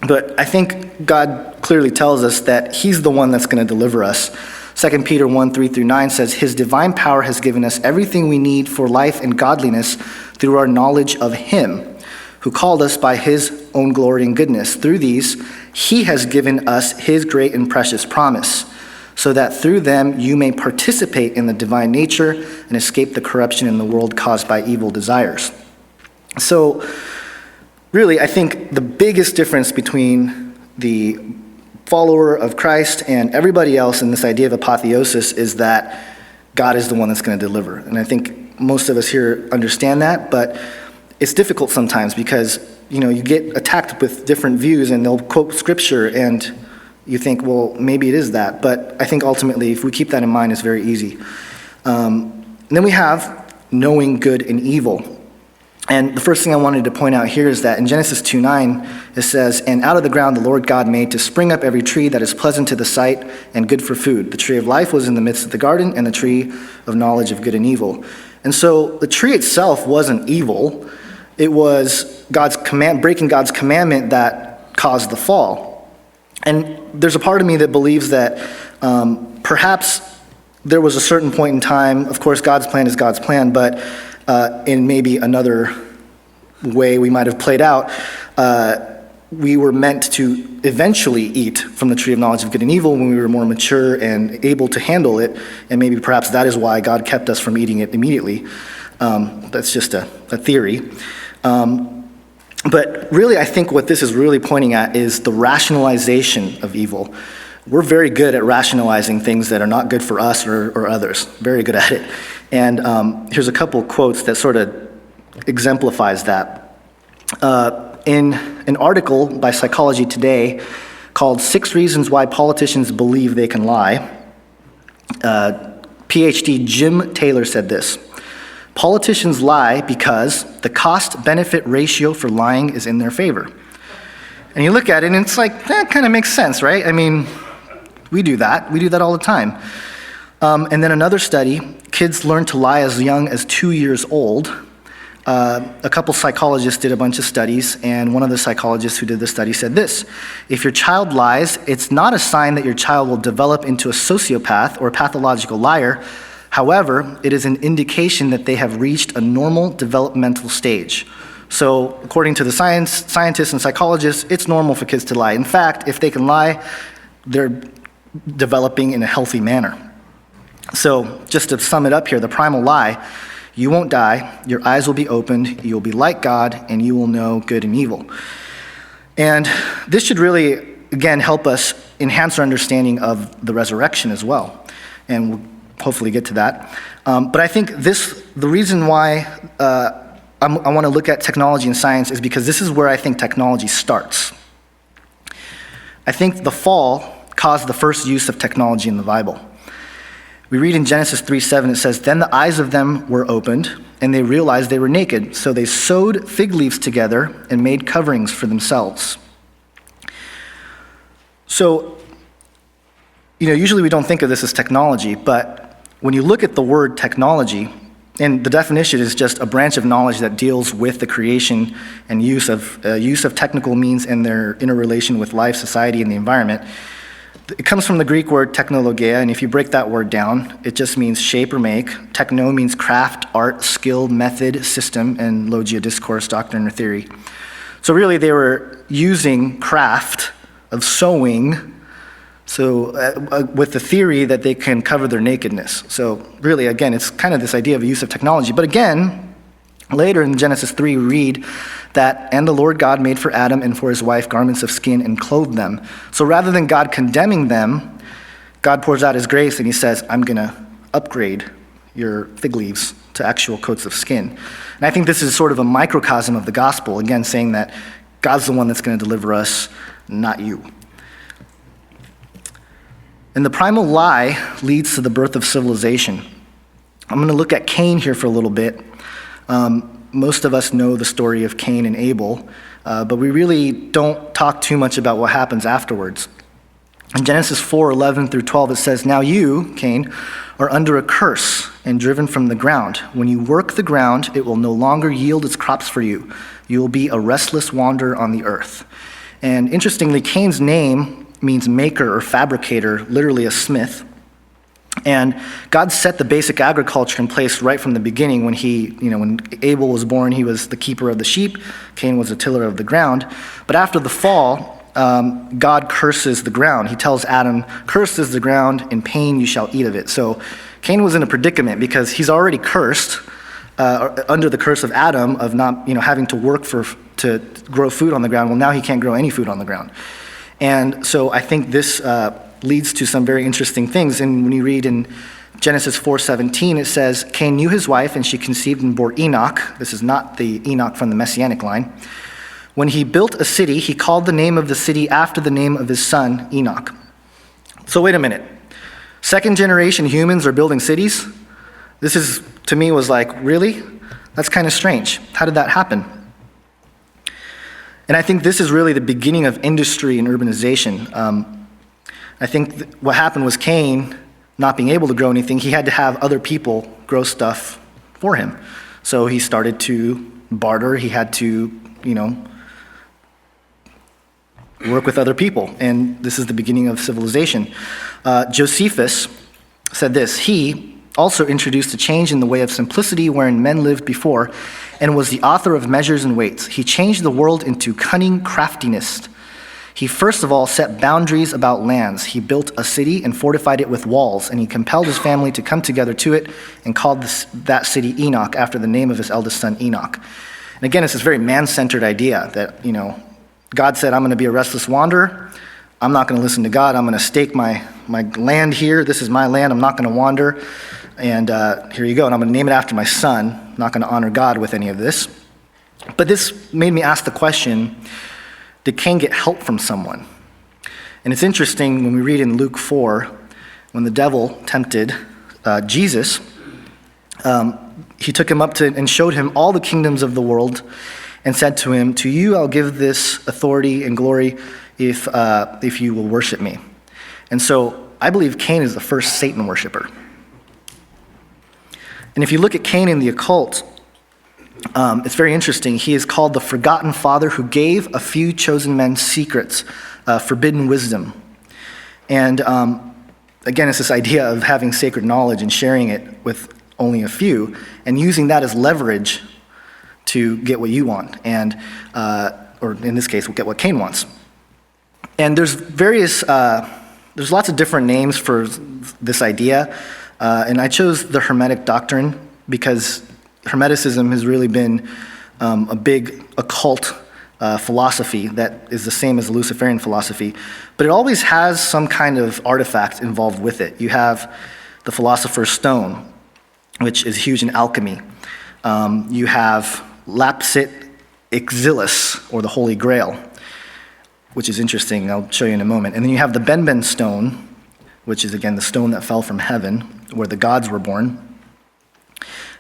But I think God clearly tells us that he's the one that's going to deliver us. 2 Peter 1:3-9 says, "His divine power has given us everything we need for life and godliness through our knowledge of him, who called us by his own glory and goodness. Through these, he has given us his great and precious promise, so that through them you may participate in the divine nature and escape the corruption in the world caused by evil desires." So, really, I think the biggest difference between the follower of Christ and everybody else in this idea of apotheosis is that God is the one that's going to deliver. And I think most of us here understand that, but it's difficult sometimes because, you get attacked with different views and they'll quote scripture and you think, well, maybe it is that. But I think ultimately, if we keep that in mind, it's very easy. And then we have knowing good and evil. And the first thing I wanted to point out here is that in Genesis 2:9, it says, "And out of the ground the Lord God made to spring up every tree that is pleasant to the sight and good for food. The tree of life was in the midst of the garden, and the tree of knowledge of good and evil." And so the tree itself wasn't evil. It was breaking God's commandment that caused the fall. And there's a part of me that believes that perhaps there was a certain point in time, of course God's plan is God's plan, but in maybe another way we might have played out, we were meant to eventually eat from the tree of knowledge of good and evil when we were more mature and able to handle it, and maybe perhaps that is why God kept us from eating it immediately. That's just a theory. But really, I think what this is really pointing at is the rationalization of evil. We're very good at rationalizing things that are not good for us or others. Very good at it. And here's a couple quotes that sort of exemplifies that. In an article by Psychology Today called 6 Reasons Why Politicians Believe They Can Lie, PhD Jim Taylor said this: politicians lie because the cost-benefit ratio for lying is in their favor. And you look at it and it's like, that kind of makes sense, right? I mean, we do that. We do that all the time. And then another study, kids learn to lie as young as 2 years old. A couple psychologists did a bunch of studies, and one of the psychologists who did the study said this: if your child lies, it's not a sign that your child will develop into a sociopath or a pathological liar. However, it is an indication that they have reached a normal developmental stage. So, according to the scientists and psychologists, it's normal for kids to lie. In fact, if they can lie, they're developing in a healthy manner. So, just to sum it up here, the primal lie: you won't die, your eyes will be opened, you will be like God, and you will know good and evil. And this should really, again, help us enhance our understanding of the resurrection as well. And we'll hopefully get to that. But I think the reason why I want to look at technology and science is because this is where I think technology starts. I think the fall caused the first use of technology in the Bible. We read in Genesis 3:7, it says, "Then the eyes of them were opened, and they realized they were naked. So they sewed fig leaves together and made coverings for themselves." So, usually we don't think of this as technology, but when you look at the word technology, and the definition is just a branch of knowledge that deals with the creation and use of technical means and their interrelation with life, society, and the environment. It comes from the Greek word technologia, and if you break that word down, it just means shape or make. Techno means craft, art, skill, method, system, and logia, discourse, doctrine, or theory. So really they were using craft of sewing, with the theory that they can cover their nakedness. So really, again, it's kind of this idea of a use of technology. But again, later in Genesis 3, we read that, "And the Lord God made for Adam and for his wife garments of skin and clothed them." So rather than God condemning them, God pours out his grace and he says, "I'm going to upgrade your fig leaves to actual coats of skin." And I think this is sort of a microcosm of the gospel, again, saying that God's the one that's going to deliver us, not you. And the primal lie leads to the birth of civilization. I'm going to look at Cain here for a little bit. Most of us know the story of Cain and Abel, but we really don't talk too much about what happens afterwards. In Genesis 4:11 through 12, it says, "Now you, Cain, are under a curse and driven from the ground. When you work the ground, it will no longer yield its crops for you. You will be a restless wanderer on the earth." And interestingly, Cain's name means maker or fabricator, literally a smith. And God set the basic agriculture in place right from the beginning. When when Abel was born, he was the keeper of the sheep. Cain was a tiller of the ground. But after the fall, God curses the ground. He tells Adam, "Cursed is the ground, in pain you shall eat of it." So Cain was in a predicament because he's already cursed, under the curse of Adam of not, having to work to grow food on the ground. Well, now he can't grow any food on the ground. And so I think this leads to some very interesting things. And when you read in Genesis 4:17, it says, "Cain knew his wife, and she conceived and bore Enoch." This is not the Enoch from the Messianic line. "When he built a city, he called the name of the city after the name of his son, Enoch." So wait a minute. Second generation humans are building cities? This is, to me, was like, really? That's kind of strange. How did that happen? And I think this is really the beginning of industry and urbanization. I think what happened was Cain, not being able to grow anything, he had to have other people grow stuff for him. So he started to barter. He had to, work with other people. And this is the beginning of civilization. Josephus said this: "He, also introduced a change in the way of simplicity wherein men lived before, and was the author of measures and weights. He changed the world into cunning craftiness. He first of all set boundaries about lands. He built a city and fortified it with walls, and he compelled his family to come together to it and called that city Enoch after the name of his eldest son Enoch. And again, it's this very man-centered idea that, God said, I'm going to be a restless wanderer. I'm not going to listen to God. I'm going to stake my land here. This is my land. I'm not going to wander. And here you go. And I'm going to name it after my son. I'm not going to honor God with any of this. But this made me ask the question, did Cain get help from someone? And it's interesting when we read in Luke 4, when the devil tempted Jesus, he took him up and showed him all the kingdoms of the world and said to him, to you I'll give this authority and glory if you will worship me. And so I believe Cain is the first Satan worshiper. And if you look at Cain in the occult, it's very interesting. He is called the forgotten father who gave a few chosen men secrets, forbidden wisdom. And again, it's this idea of having sacred knowledge and sharing it with only a few, and using that as leverage to get what you want, and or in this case, get what Cain wants. And there's lots of different names for this idea, and I chose the Hermetic doctrine because Hermeticism has really been a big occult philosophy that is the same as the Luciferian philosophy, but it always has some kind of artifact involved with it. You have the Philosopher's Stone, which is huge in alchemy. You have Lapsit Exilus, or the Holy Grail, which is interesting. I'll show you in a moment. And then you have the Benben Stone, which is, again, the stone that fell from heaven, where the gods were born.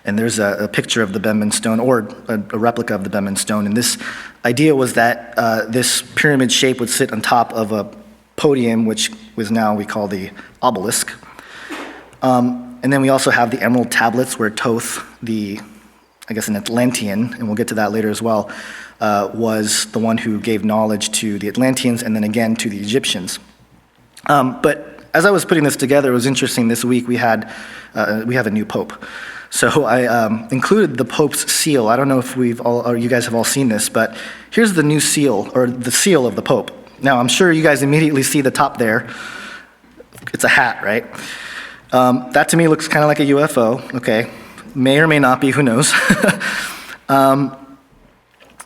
And there's a picture of the Benben Stone, or a replica of the Benben Stone. And this idea was that this pyramid shape would sit on top of a podium, which was now we call the obelisk. And then we also have the emerald tablets, where Thoth, an Atlantean, and we'll get to that later as well, was the one who gave knowledge to the Atlanteans and then again to the Egyptians. But as I was putting this together, it was interesting. This week we have a new pope. So I included the Pope's seal. I don't know if you guys have all seen this, but here's the new seal, or the seal of the Pope. Now, I'm sure you guys immediately see the top there. It's a hat, right? That to me looks kind of like a UFO. Okay, may or may not be, who knows?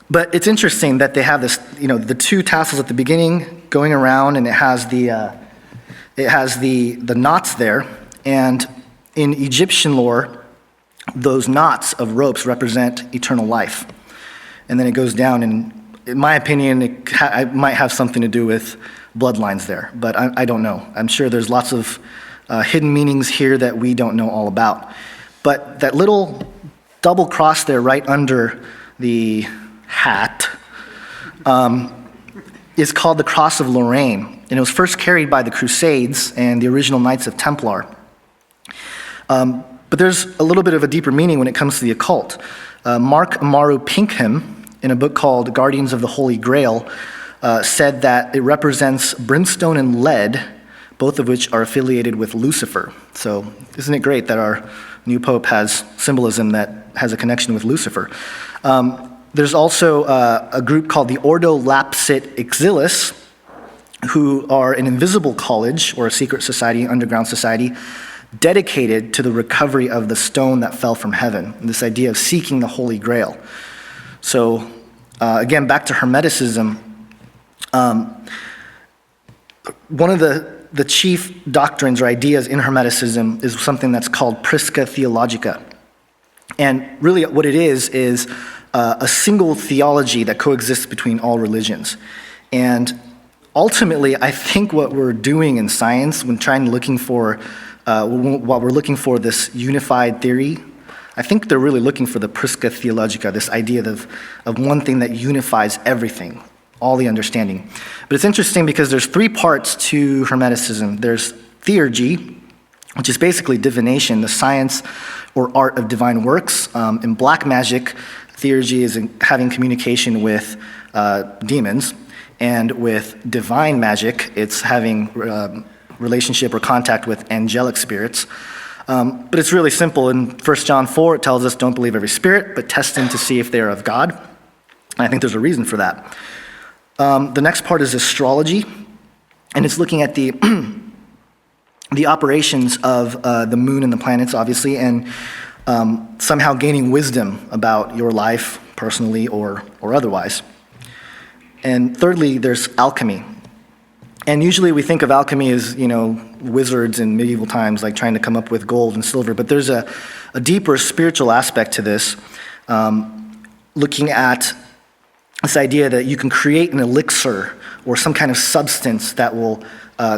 But it's interesting that they have this, the two tassels at the beginning going around, and it has the knots there. And in Egyptian lore, those knots of ropes represent eternal life. And then it goes down, and in my opinion, it might have something to do with bloodlines there, but I don't know. I'm sure there's lots of hidden meanings here that we don't know all about. But that little double cross there right under the hat is called the Cross of Lorraine, and it was first carried by the Crusades and the original Knights of Templar. But there's a little bit of a deeper meaning when it comes to the occult. Mark Amaru Pinkham, in a book called Guardians of the Holy Grail, said that it represents brimstone and lead, both of which are affiliated with Lucifer. So isn't it great that our new pope has symbolism that has a connection with Lucifer? There's also a group called the Ordo Lapsit Exilus, who are an invisible college or a secret society, underground society, dedicated to the recovery of the stone that fell from heaven, this idea of seeking the Holy Grail. So again, back to Hermeticism, one of the chief doctrines or ideas in Hermeticism is something that's called Prisca Theologica. And really what it is a single theology that coexists between all religions. And ultimately, I think what we're doing in science when looking for this unified theory, I think they're really looking for the Prisca Theologica, this idea of one thing that unifies everything, all the understanding. But it's interesting because there's three parts to Hermeticism. There's theurgy, which is basically divination, the science or art of divine works. In black magic, theurgy is having communication with demons, and with divine magic, it's having relationship or contact with angelic spirits. But it's really simple. In 1 John 4, it tells us, don't believe every spirit, but test them to see if they are of God. And I think there's a reason for that. The next part is astrology, and it's looking at the the operations of the moon and the planets, obviously, and somehow gaining wisdom about your life, personally or otherwise. And thirdly, there's alchemy. And usually we think of alchemy as, wizards in medieval times, like trying to come up with gold and silver. But there's a deeper spiritual aspect to this, looking at this idea that you can create an elixir or some kind of substance that will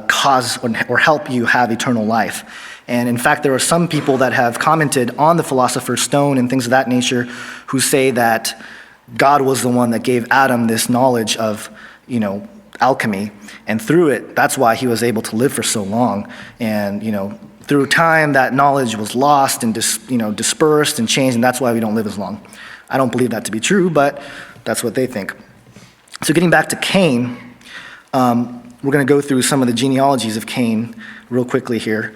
cause or help you have eternal life. And in fact, there are some people that have commented on the Philosopher's Stone and things of that nature who say that God was the one that gave Adam this knowledge of, alchemy, and through it, that's why he was able to live for so long. And through time, that knowledge was lost and dispersed and changed, and that's why we don't live as long. I don't believe that to be true, but that's what they think. So getting back to Cain, we're going to go through some of the genealogies of Cain real quickly here.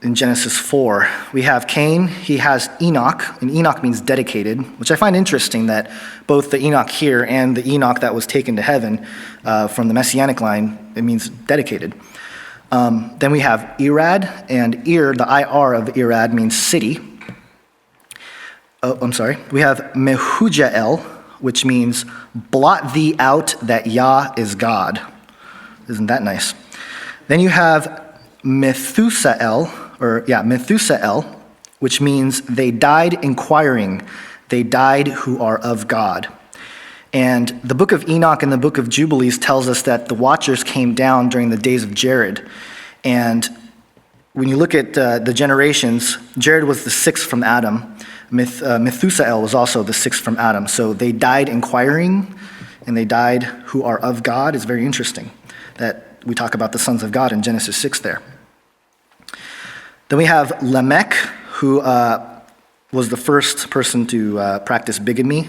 In Genesis 4, we have Cain, he has Enoch, and Enoch means dedicated, which I find interesting that both the Enoch here and the Enoch that was taken to heaven from the Messianic line, it means dedicated. Then we have Irad, and the IR of Irad means city. We have Mehujael, which means blot thee out that Yah is God. Isn't that nice? Then you have Methusael, which means they died inquiring, they died who are of God. And the book of Enoch and the book of Jubilees tells us that the watchers came down during the days of Jared. And when you look at the generations, Jared was the sixth from Adam. Methusael was also the sixth from Adam. So they died inquiring, and they died who are of God. It's very interesting that we talk about the sons of God in Genesis 6 there. Then we have Lamech, who was the first person to practice bigamy.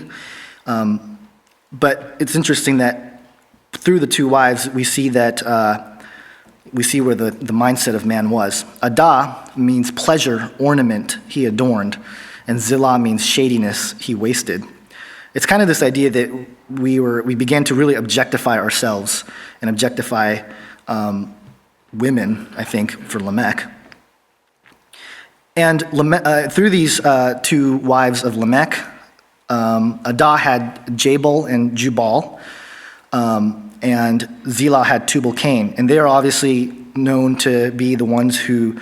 But it's interesting that through the two wives, we see where the mindset of man was. Adah means pleasure, ornament, he adorned. And Zillah means shadiness, he wasted. It's kind of this idea that we began to really objectify ourselves and objectify women, I think, for Lamech. And through these two wives of Lamech, Adah had Jabal and Jubal, and Zillah had Tubal-Cain. And they are obviously known to be the ones who,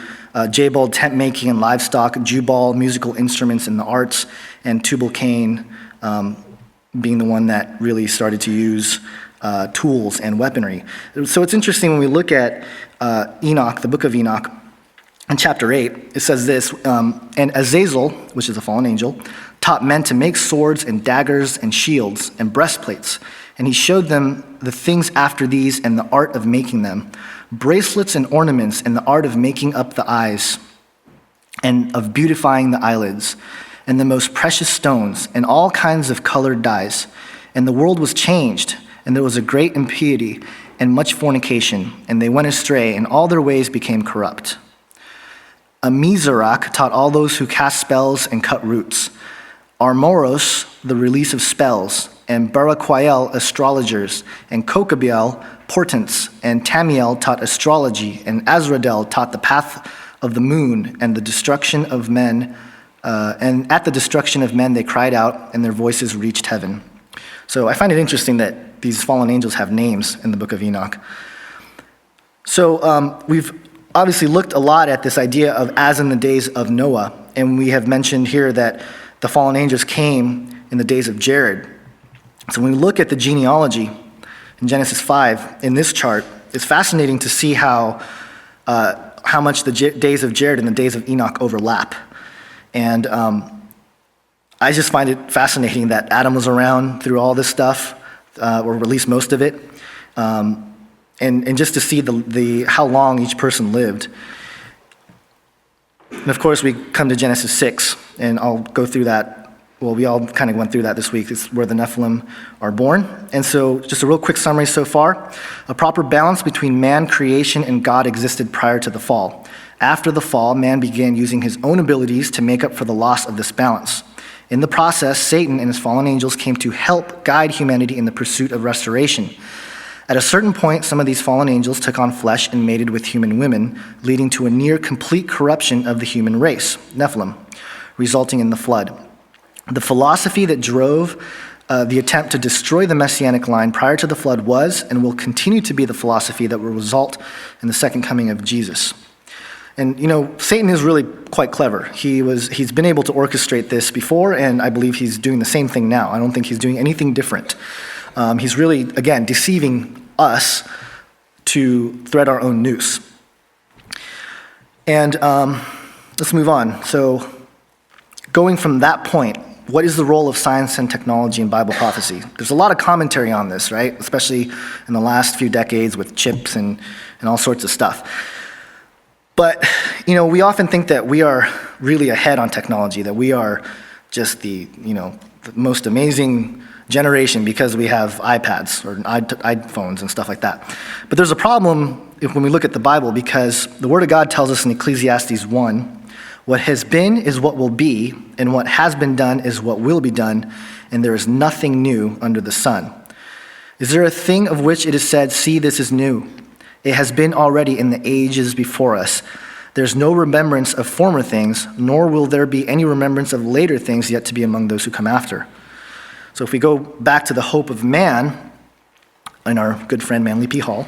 Jabal, tent making and livestock, Jubal, musical instruments and the arts, and Tubal-Cain being the one that really started to use tools and weaponry. So it's interesting when we look at Enoch, the book of Enoch, in chapter 8, it says this, and Azazel, which is a fallen angel, taught men to make swords and daggers and shields and breastplates. And he showed them the things after these and the art of making them, bracelets and ornaments and the art of making up the eyes and of beautifying the eyelids and the most precious stones and all kinds of colored dyes. And the world was changed, and there was a great impiety and much fornication, and they went astray, and all their ways became corrupt. Amizarach taught all those who cast spells and cut roots. Armoros, the release of spells, and Baraquiel, astrologers, and Kokabiel, portents, and Tamiel taught astrology, and Azradel taught the path of the moon and the destruction of men. And at the destruction of men they cried out, and their voices reached heaven. So I find it interesting that these fallen angels have names in the book of Enoch. So we've obviously looked a lot at this idea of as in the days of Noah, and we have mentioned here that the fallen angels came in the days of Jared. So when we look at the genealogy in Genesis 5, in this chart, it's fascinating to see how much the days of Jared and the days of Enoch overlap. And I just find it fascinating that Adam was around through all this stuff, or at least most of it. And just to see the how long each person lived. And of course, we come to Genesis 6, and I'll go through that. Well, we all kind of went through that this week. It's where the Nephilim are born. And so just a real quick summary so far. A proper balance between man, creation, and God existed prior to the fall. After the fall, man began using his own abilities to make up for the loss of this balance. In the process, Satan and his fallen angels came to help guide humanity in the pursuit of restoration. At a certain point, some of these fallen angels took on flesh and mated with human women, leading to a near complete corruption of the human race, Nephilim, resulting in the flood. The philosophy that drove the attempt to destroy the messianic line prior to the flood was and will continue to be the philosophy that will result in the second coming of Jesus. And Satan is really quite clever. He's been able to orchestrate this before, and I believe he's doing the same thing now. I don't think he's doing anything different. He's really, again, deceiving us to thread our own noose. And let's move on. So going from that point, what is the role of science and technology in Bible prophecy? There's a lot of commentary on this, right? Especially in the last few decades with chips and all sorts of stuff. But, we often think that we are really ahead on technology, that we are just the most amazing generation because we have iPads or iPhones and stuff like that. But there's a problem when we look at the Bible, because the Word of God tells us in Ecclesiastes 1, what has been is what will be, and what has been done is what will be done, and there is nothing new under the sun. Is there a thing of which it is said, see, this is new? It has been already in the ages before us. There's no remembrance of former things, nor will there be any remembrance of later things yet to be among those who come after. So if we go back to the hope of man, in our good friend Manly P. Hall,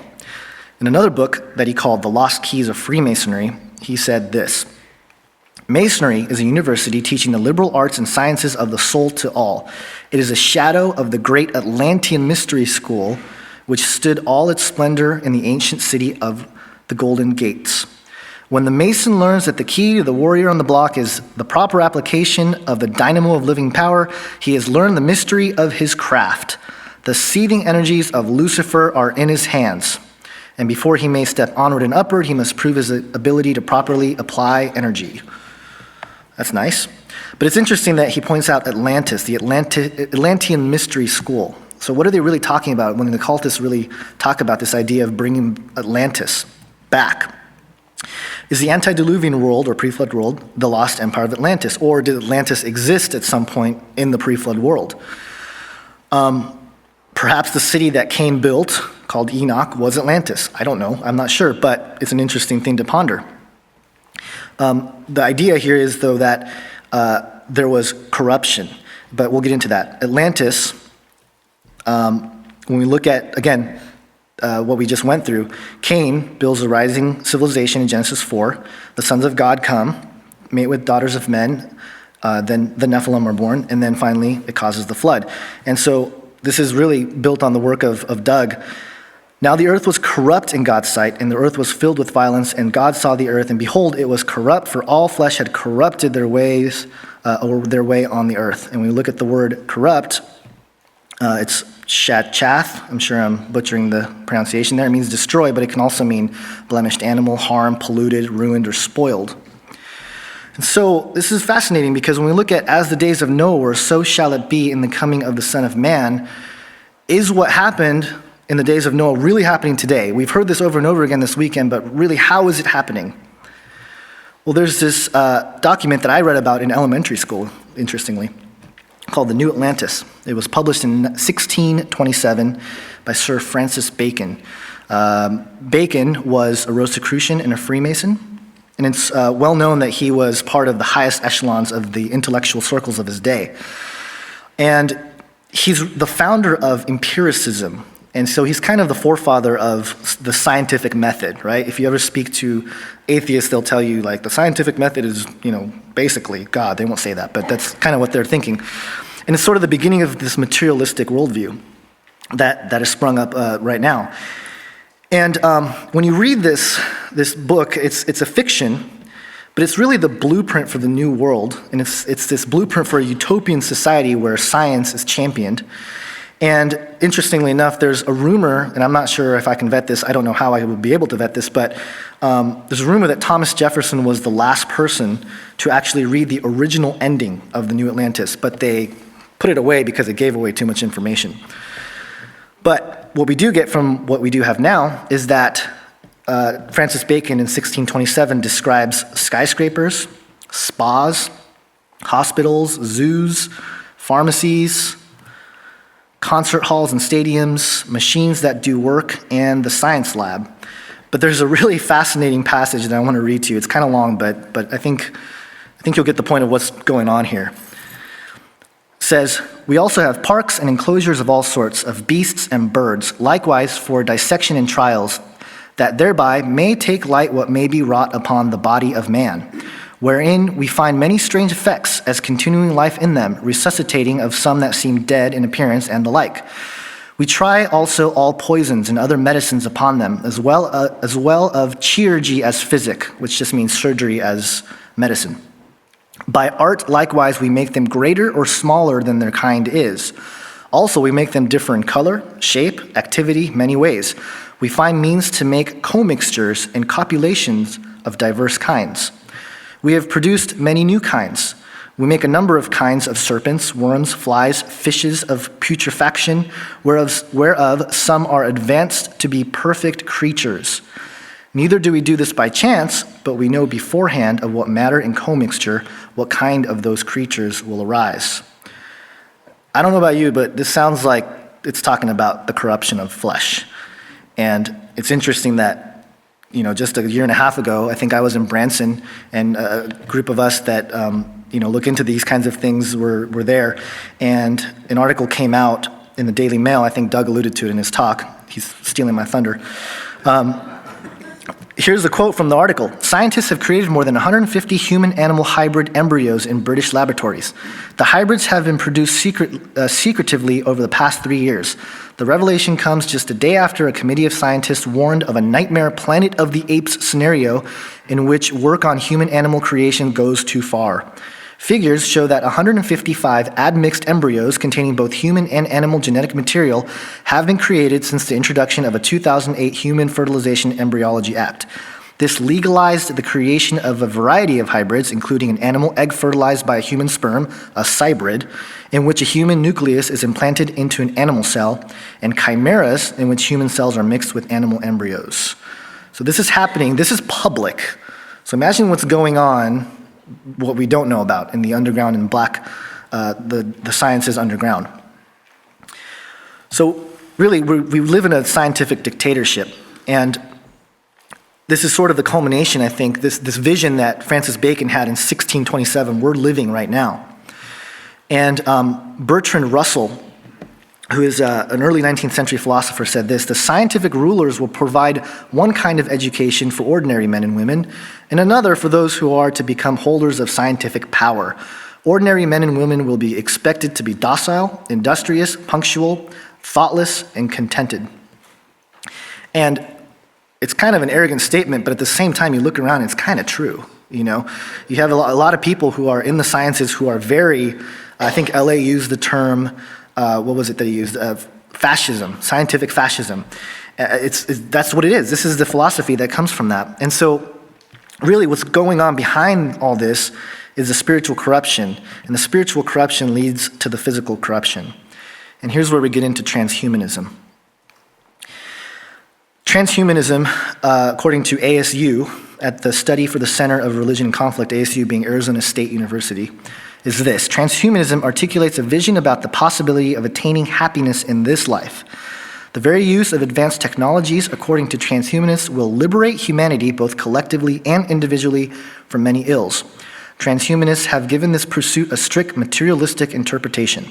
in another book that he called The Lost Keys of Freemasonry, he said this: Masonry is a university teaching the liberal arts and sciences of the soul to all. It is a shadow of the great Atlantean mystery school, which stood all its splendor in the ancient city of the Golden Gates. When the Mason learns that the key to the warrior on the block is the proper application of the dynamo of living power, he has learned the mystery of his craft. The seething energies of Lucifer are in his hands, and before he may step onward and upward, he must prove his ability to properly apply energy. That's nice. But it's interesting that he points out Atlantis, the Atlantean mystery school. So what are they really talking about when the occultists really talk about this idea of bringing Atlantis back? Is the antediluvian world or pre-flood world the lost empire of Atlantis? Or did Atlantis exist at some point in the pre-flood world? Perhaps the city that Cain built, called Enoch, was Atlantis. I don't know. I'm not sure, but it's an interesting thing to ponder. The idea here is, though, that there was corruption, but we'll get into that. Atlantis, when we look at, again, what we just went through, Cain builds a rising civilization in Genesis 4. The sons of God come, mate with daughters of men, then the Nephilim are born, and then finally it causes the flood. And so this is really built on the work of Doug. Now the earth was corrupt in God's sight, and the earth was filled with violence, and God saw the earth, and behold, it was corrupt, for all flesh had corrupted their ways, or their way on the earth. And when we look at the word corrupt, it's chath. I'm sure I'm butchering the pronunciation there. It means destroy, but it can also mean blemished animal, harmed, polluted, ruined, or spoiled. And so this is fascinating, because when we look at as the days of Noah were, so shall it be in the coming of the Son of Man, is what happened in the days of Noah really happening today? We've heard this over and over again this weekend, but really, how is it happening? Well, there's this document that I read about in elementary school, interestingly, called The New Atlantis. It was published in 1627 by Sir Francis Bacon. Bacon was a Rosicrucian and a Freemason, and it's well known that he was part of the highest echelons of the intellectual circles of his day. And he's the founder of empiricism, and so he's kind of the forefather of the scientific method, right? If you ever speak to atheists, they'll tell you, like, the scientific method is, basically God. They won't say that, but that's kind of what they're thinking. And it's sort of the beginning of this materialistic worldview that has sprung up right now. And when you read this book, it's a fiction, but it's really the blueprint for the new world, and it's this blueprint for a utopian society where science is championed. And interestingly enough, there's a rumor, and I'm not sure if I can vet this, I don't know how I would be able to vet this, but there's a rumor that Thomas Jefferson was the last person to actually read the original ending of the New Atlantis, but they put it away because it gave away too much information. But what we do get from what we do have now is that Francis Bacon in 1627 describes skyscrapers, spas, hospitals, zoos, pharmacies, concert halls and stadiums, machines that do work, and the science lab. But there's a really fascinating passage that I want to read to you. It's kind of long, but I think you'll get the point of what's going on here. It says, "We also have parks and enclosures of all sorts of beasts and birds, likewise for dissection and trials, that thereby may take light what may be wrought upon the body of man, wherein we find many strange effects as continuing life in them, resuscitating of some that seem dead in appearance and the like. We try also all poisons and other medicines upon them, as well of chirurgy as physic," which just means surgery as medicine. "By art likewise we make them greater or smaller than their kind is. Also we make them differ in color, shape, activity, many ways. We find means to make commixtures and copulations of diverse kinds. We have produced many new kinds. We make a number of kinds of serpents, worms, flies, fishes of putrefaction, whereof some are advanced to be perfect creatures. Neither do we do this by chance, but we know beforehand of what matter and commixture, what kind of those creatures will arise." I don't know about you, but this sounds like it's talking about the corruption of flesh. And it's interesting that, just a year and a half ago, I think I was in Branson, and a group of us that, look into these kinds of things were there. And an article came out in the Daily Mail. I think Doug alluded to it in his talk. He's stealing my thunder. Here's a quote from the article. "Scientists have created more than 150 human-animal hybrid embryos in British laboratories. The hybrids have been produced secretively over the past 3 years. The revelation comes just a day after a committee of scientists warned of a nightmare Planet of the Apes scenario in which work on human-animal creation goes too far. Figures show that 155 admixed embryos containing both human and animal genetic material have been created since the introduction of a 2008 Human Fertilization Embryology Act. This legalized the creation of a variety of hybrids, including an animal egg fertilized by a human sperm, a cybrid, in which a human nucleus is implanted into an animal cell, and chimeras, in which human cells are mixed with animal embryos." So this is happening. This is public. So imagine what's going on, what we don't know about in the underground and the sciences underground. So really, we live in a scientific dictatorship, and this is sort of the culmination, I think, this vision that Francis Bacon had in 1627, we're living right now. And Bertrand Russell, who is an early 19th century philosopher, said this: "The scientific rulers will provide one kind of education for ordinary men and women, and another for those who are to become holders of scientific power. Ordinary men and women will be expected to be docile, industrious, punctual, thoughtless, and contented." And it's kind of an arrogant statement, but at the same time, you look around, it's kind of true. You have a lot of people who are in the sciences who are very, I think LA used the term, what was it that he used? Fascism, scientific fascism. That's what it is. This is the philosophy that comes from that. And so really what's going on behind all this is the spiritual corruption, and the spiritual corruption leads to the physical corruption. And here's where we get into transhumanism. Transhumanism, according to ASU, at the Study for the Center of Religion and Conflict, ASU being Arizona State University, is this: transhumanism articulates a vision about the possibility of attaining happiness in this life. The very use of advanced technologies, according to transhumanists, will liberate humanity both collectively and individually from many ills. Transhumanists have given this pursuit a strict materialistic interpretation.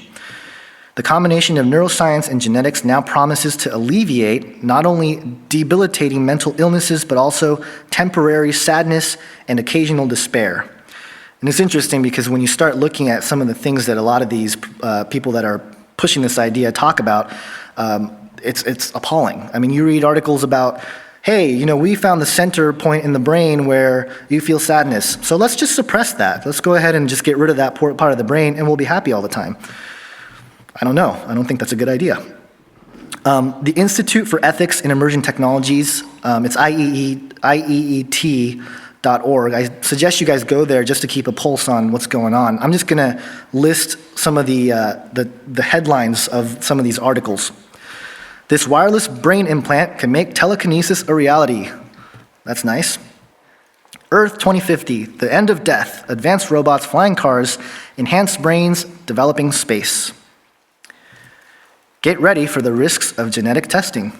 The combination of neuroscience and genetics now promises to alleviate not only debilitating mental illnesses, but also temporary sadness and occasional despair. And it's interesting because when you start looking at some of the things that a lot of these people that are pushing this idea talk about, it's appalling. I mean, you read articles about, hey, we found the center point in the brain where you feel sadness, so let's just suppress that. Let's go ahead and just get rid of that part of the brain and we'll be happy all the time. I don't know. I don't think that's a good idea. The Institute for Ethics in Emerging Technologies, it's IEET.org. I suggest you guys go there just to keep a pulse on what's going on. I'm just going to list some of the headlines of some of these articles. This wireless brain implant can make telekinesis a reality. That's nice. Earth 2050, the end of death, advanced robots, flying cars, enhanced brains, developing space. Get ready for the risks of genetic testing.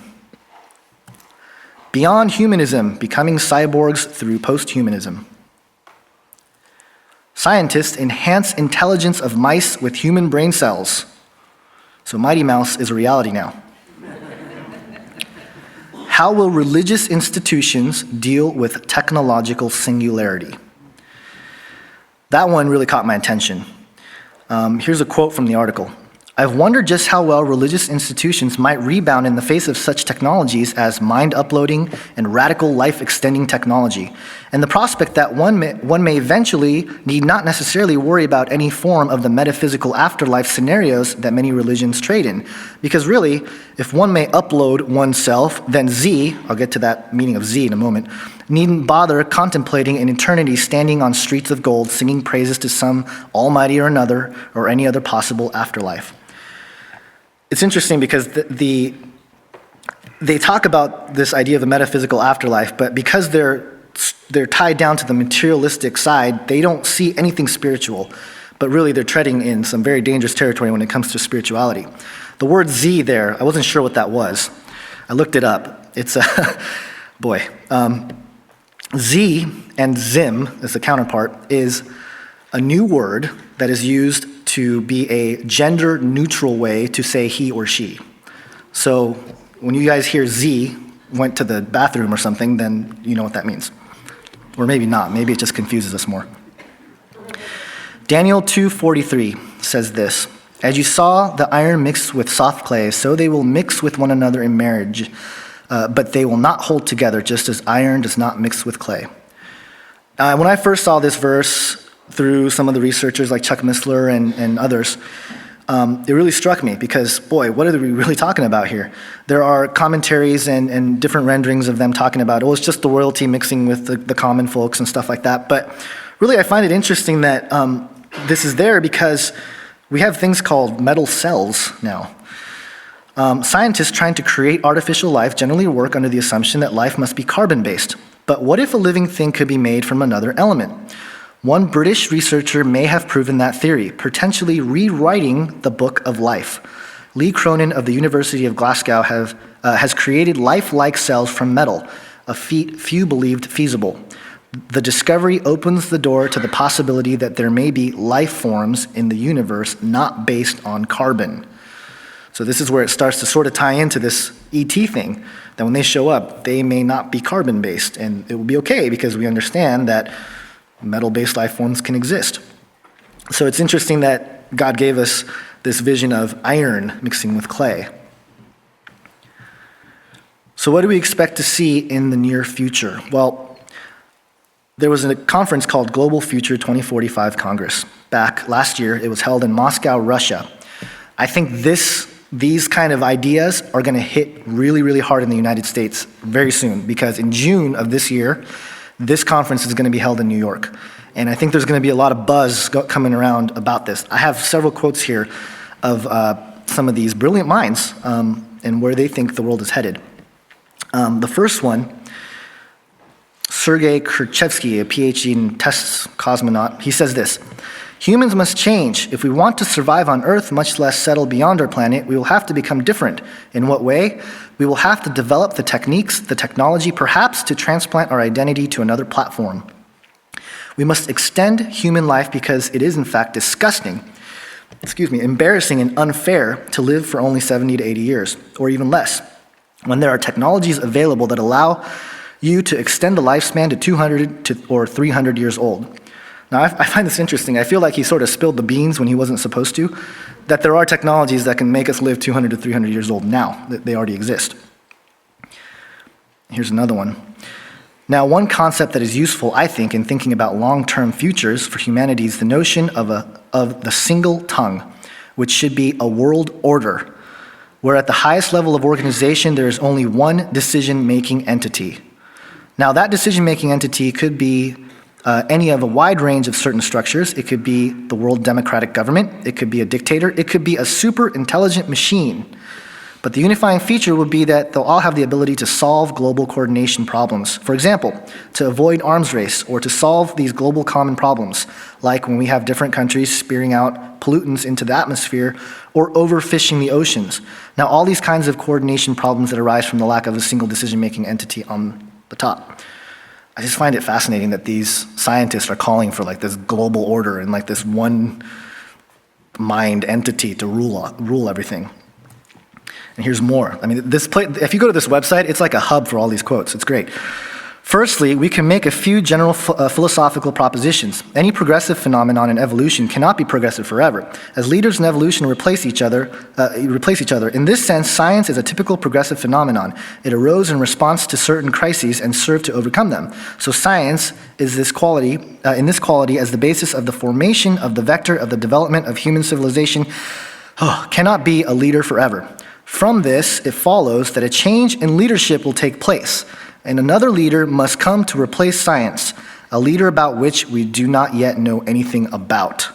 Beyond humanism, becoming cyborgs through post-humanism. Scientists enhance intelligence of mice with human brain cells. So Mighty Mouse is a reality now. How will religious institutions deal with technological singularity? That one really caught my attention. Here's a quote from the article. I've wondered just how well religious institutions might rebound in the face of such technologies as mind uploading and radical life-extending technology, and the prospect that one may eventually need not necessarily worry about any form of the metaphysical afterlife scenarios that many religions trade in. Because really, if one may upload oneself, then Z, I'll get to that meaning of Z in a moment, needn't bother contemplating an eternity standing on streets of gold, singing praises to some almighty or another, or any other possible afterlife. It's interesting because they talk about this idea of the metaphysical afterlife, but because they're tied down to the materialistic side, they don't see anything spiritual. But really, they're treading in some very dangerous territory when it comes to spirituality. The word Z there, I wasn't sure what that was. I looked it up. It's Z and Zim, as the counterpart, is a new word that is used to be a gender-neutral way to say he or she. So when you guys hear Z went to the bathroom or something, then you know what that means. Or maybe not. Maybe it just confuses us more. Daniel 2:43 says this, as you saw the iron mixed with soft clay, so they will mix with one another in marriage, but they will not hold together, just as iron does not mix with clay. When I first saw this verse, through some of the researchers like Chuck Missler and others, it really struck me because, boy, what are we really talking about here? There are commentaries and different renderings of them talking about, it's just the royalty mixing with the common folks and stuff like that. But really, I find it interesting that this is there because we have things called metal cells now. Scientists trying to create artificial life generally work under the assumption that life must be carbon-based. But what if a living thing could be made from another element? One British researcher may have proven that theory, potentially rewriting the book of life. Lee Cronin of the University of Glasgow has created life-like cells from metal, a feat few believed feasible. The discovery opens the door to the possibility that there may be life forms in the universe not based on carbon. So this is where it starts to sort of tie into this ET thing, that when they show up, they may not be carbon-based, and it will be okay because we understand that metal-based life forms can exist. So it's interesting that God gave us this vision of iron mixing with clay. So what do we expect to see in the near future? Well, there was a conference called Global Future 2045 Congress. Back last year, it was held in Moscow, Russia. I think these kind of ideas are going to hit really, really hard in the United States very soon, because in June of this year, this conference is going to be held in New York. And I think there's going to be a lot of buzz coming around about this. I have several quotes here of some of these brilliant minds and where they think the world is headed. The first one, Sergei Khrushchevsky, a PhD in test cosmonaut, he says this: humans must change. If we want to survive on Earth, much less settle beyond our planet, we will have to become different. In what way? We will have to develop the techniques, the technology, perhaps to transplant our identity to another platform. We must extend human life because it is in fact embarrassing and unfair to live for only 70 to 80 years, or even less, when there are technologies available that allow you to extend the lifespan to 200 or 300 years old. Now, I find this interesting. I feel like he sort of spilled the beans when he wasn't supposed to, that there are technologies that can make us live 200 to 300 years old now, that they already exist. Here's another one. Now, one concept that is useful, I think, in thinking about long-term futures for humanity is the notion of the single tongue, which should be a world order, where at the highest level of organization there is only one decision-making entity. Now, that decision-making entity could be any of a wide range of certain structures. It could be the world democratic government. It could be a dictator. It could be a super intelligent machine. But the unifying feature would be that they'll all have the ability to solve global coordination problems. For example, to avoid arms race or to solve these global common problems, like when we have different countries spewing out pollutants into the atmosphere or overfishing the oceans. Now, all these kinds of coordination problems that arise from the lack of a single decision-making entity on the top. I just find it fascinating that these scientists are calling for like this global order and like this one mind entity to rule everything. And here's more. I mean, if you go to this website, it's like a hub for all these quotes. It's great. Firstly, we can make a few general philosophical propositions. Any progressive phenomenon in evolution cannot be progressive forever, as leaders in evolution replace each other. In this sense, science is a typical progressive phenomenon. It arose in response to certain crises and served to overcome them. So science is in this quality as the basis of the formation of the vector of the development of human civilization, cannot be a leader forever. From this, it follows that a change in leadership will take place, and another leader must come to replace science, a leader about which we do not yet know anything about.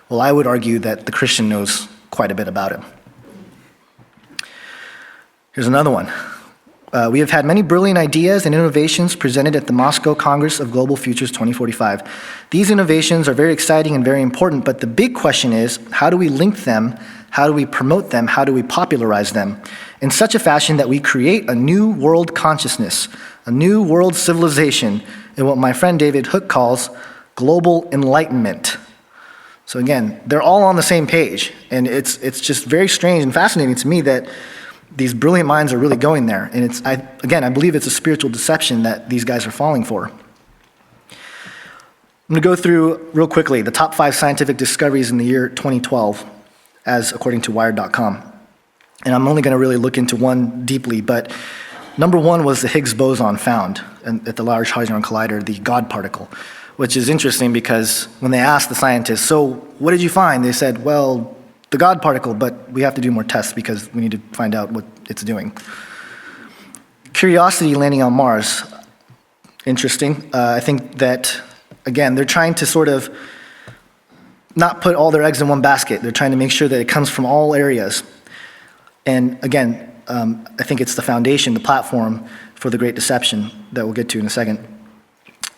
Well, I would argue that the Christian knows quite a bit about it. Here's another one. We have had many brilliant ideas and innovations presented at the Moscow Congress of Global Futures 2045. These innovations are very exciting and very important, but the big question is, how do we link them? How do we promote them? How do we popularize them? In such a fashion that we create a new world consciousness, a new world civilization, in what my friend David Hook calls global enlightenment. So again, they're all on the same page, and it's just very strange and fascinating to me that these brilliant minds are really going there. And I believe it's a spiritual deception that these guys are falling for. I'm going to go through real quickly the top 5 scientific discoveries in the year 2012, as according to Wired.com. And I'm only going to really look into one deeply, but number 1 was the Higgs boson found at the Large Hadron Collider, the God particle, which is interesting because when they asked the scientists, so what did you find? They said, well, the God particle, but we have to do more tests because we need to find out what it's doing. Curiosity landing on Mars. Interesting. I think that, again, they're trying to sort of not put all their eggs in one basket. They're trying to make sure that it comes from all areas. And again, I think it's the foundation, the platform for the Great Deception that we'll get to in a second.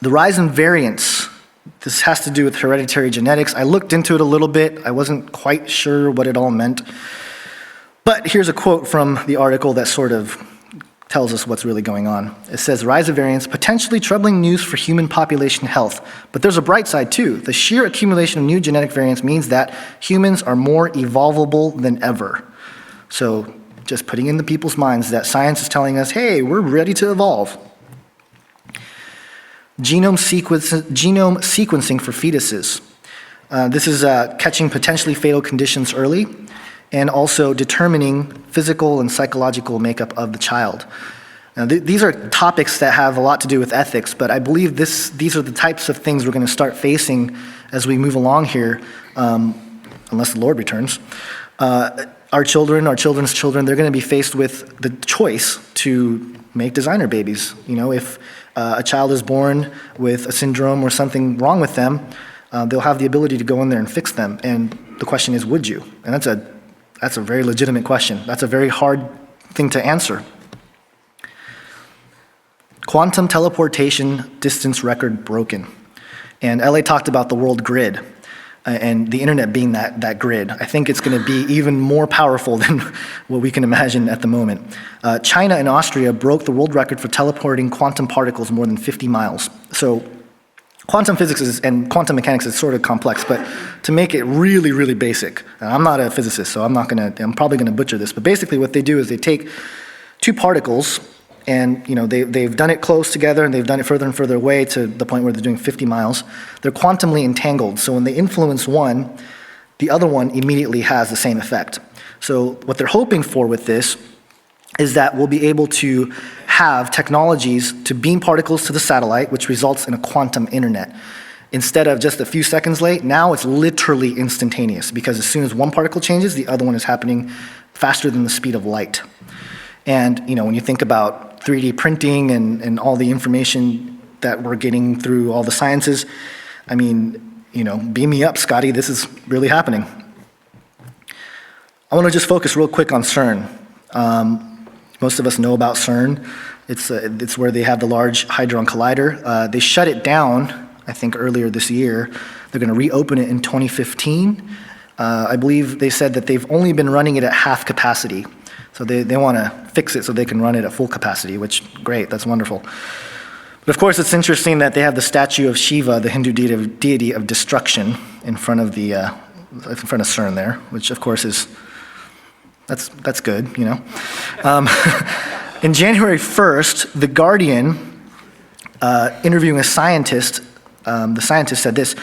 The rise in variance. This has to do with hereditary genetics. I looked into it a little bit. I wasn't quite sure what it all meant. But here's a quote from the article that sort of tells us what's really going on. It says, rise of variance, potentially troubling news for human population health. But there's a bright side too. The sheer accumulation of new genetic variants means that humans are more evolvable than ever. So just putting in the people's minds that science is telling us, hey, we're ready to evolve. Genome sequencing for fetuses. This is catching potentially fatal conditions early and also determining physical and psychological makeup of the child. Now, these are topics that have a lot to do with ethics, but I believe these are the types of things we're going to start facing as we move along here, unless the Lord returns. Our children, our children's children, they're going to be faced with the choice to make designer babies. You know, if a child is born with a syndrome or something wrong with them, they'll have the ability to go in there and fix them. And the question is, would you? And that's a very legitimate question. That's a very hard thing to answer. Quantum teleportation distance record broken. And LA talked about the world grid and the internet being that grid. I think it's going to be even more powerful than what we can imagine at the moment. China and Austria broke the world record for teleporting quantum particles more than 50 miles. So quantum physics and quantum mechanics is sort of complex, but to make it really, really basic, I'm not a physicist, so I'm probably going to butcher this, but basically what they do is they take two particles and they've done it close together and they've done it further and further away to the point where they're doing 50 miles. They're quantumly entangled, so when they influence one, the other one immediately has the same effect. So what they're hoping for with this is that we'll be able to have technologies to beam particles to the satellite, which results in a quantum internet. Instead of just a few seconds late, now it's literally instantaneous, because as soon as one particle changes, the other one is happening faster than the speed of light. And when you think about 3D printing and all the information that we're getting through all the sciences, beam me up, Scotty, this is really happening. I want to just focus real quick on CERN. Most of us know about CERN. It's where they have the Large Hadron Collider. They shut it down, I think, earlier this year. They're going to reopen it in 2015. I believe they said that they've only been running it at half capacity. So they want to fix it so they can run it at full capacity, which, great, that's wonderful. But of course, it's interesting that they have the statue of Shiva, the Hindu deity of destruction, in front of CERN there, which of course is, that's good, you know. In January 1st, The Guardian, interviewing a scientist, the scientist said this: